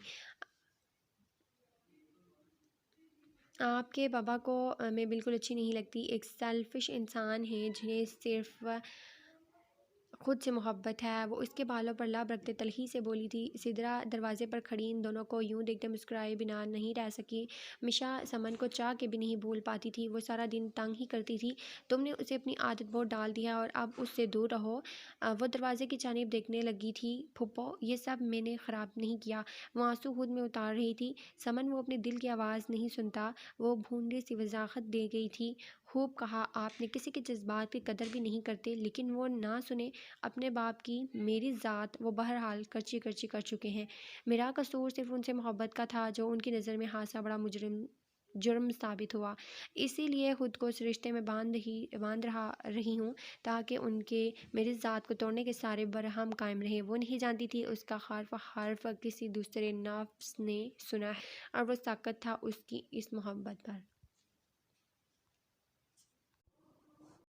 آپ کے بابا کو میں بالکل اچھی نہیں لگتی، ایک سیلفش انسان ہیں جنہیں صرف خود سے محبت ہے۔ وہ اس کے بالوں پر لب رکھتے تلخی سے بولی تھی۔ سدرا دروازے پر کھڑی ان دونوں کو یوں دیکھتے مسکرائے بنا نہیں رہ سکی۔ میشا سمن کو چاہ کے بھی نہیں بھول پاتی تھی، وہ سارا دن تنگ ہی کرتی تھی۔ تم نے اسے اپنی عادت بہت ڈال دی ہے اور اب اس سے دور رہو۔ وہ دروازے کی جانب دیکھنے لگی تھی۔ پھپھو، یہ سب میں نے خراب نہیں کیا۔ وہ آنسو خود میں اتار رہی تھی۔ سمن، وہ اپنے دل کی آواز نہیں سنتا، وہ بھونڈی سی وضاحت دے گئی تھی۔ خوب کہا، آپ نے کسی کے جذبات کی قدر بھی نہیں کرتے، لیکن وہ نہ سنے اپنے باپ کی۔ میری ذات وہ بہرحال کرچی کرچی کر چکے ہیں۔ میرا قصور صرف ان سے محبت کا تھا جو ان کی نظر میں حادثہ بڑا جرم ثابت ہوا۔ اسی لیے خود کو اس رشتے میں باندھ رہی ہوں تاکہ ان کے میری ذات کو توڑنے کے سارے برہم قائم رہیں۔ وہ نہیں جانتی تھی اس کا حرف کسی دوسرے نفس نے سنا ہے اور وہ ساکت تھا اس کی اس محبت پر۔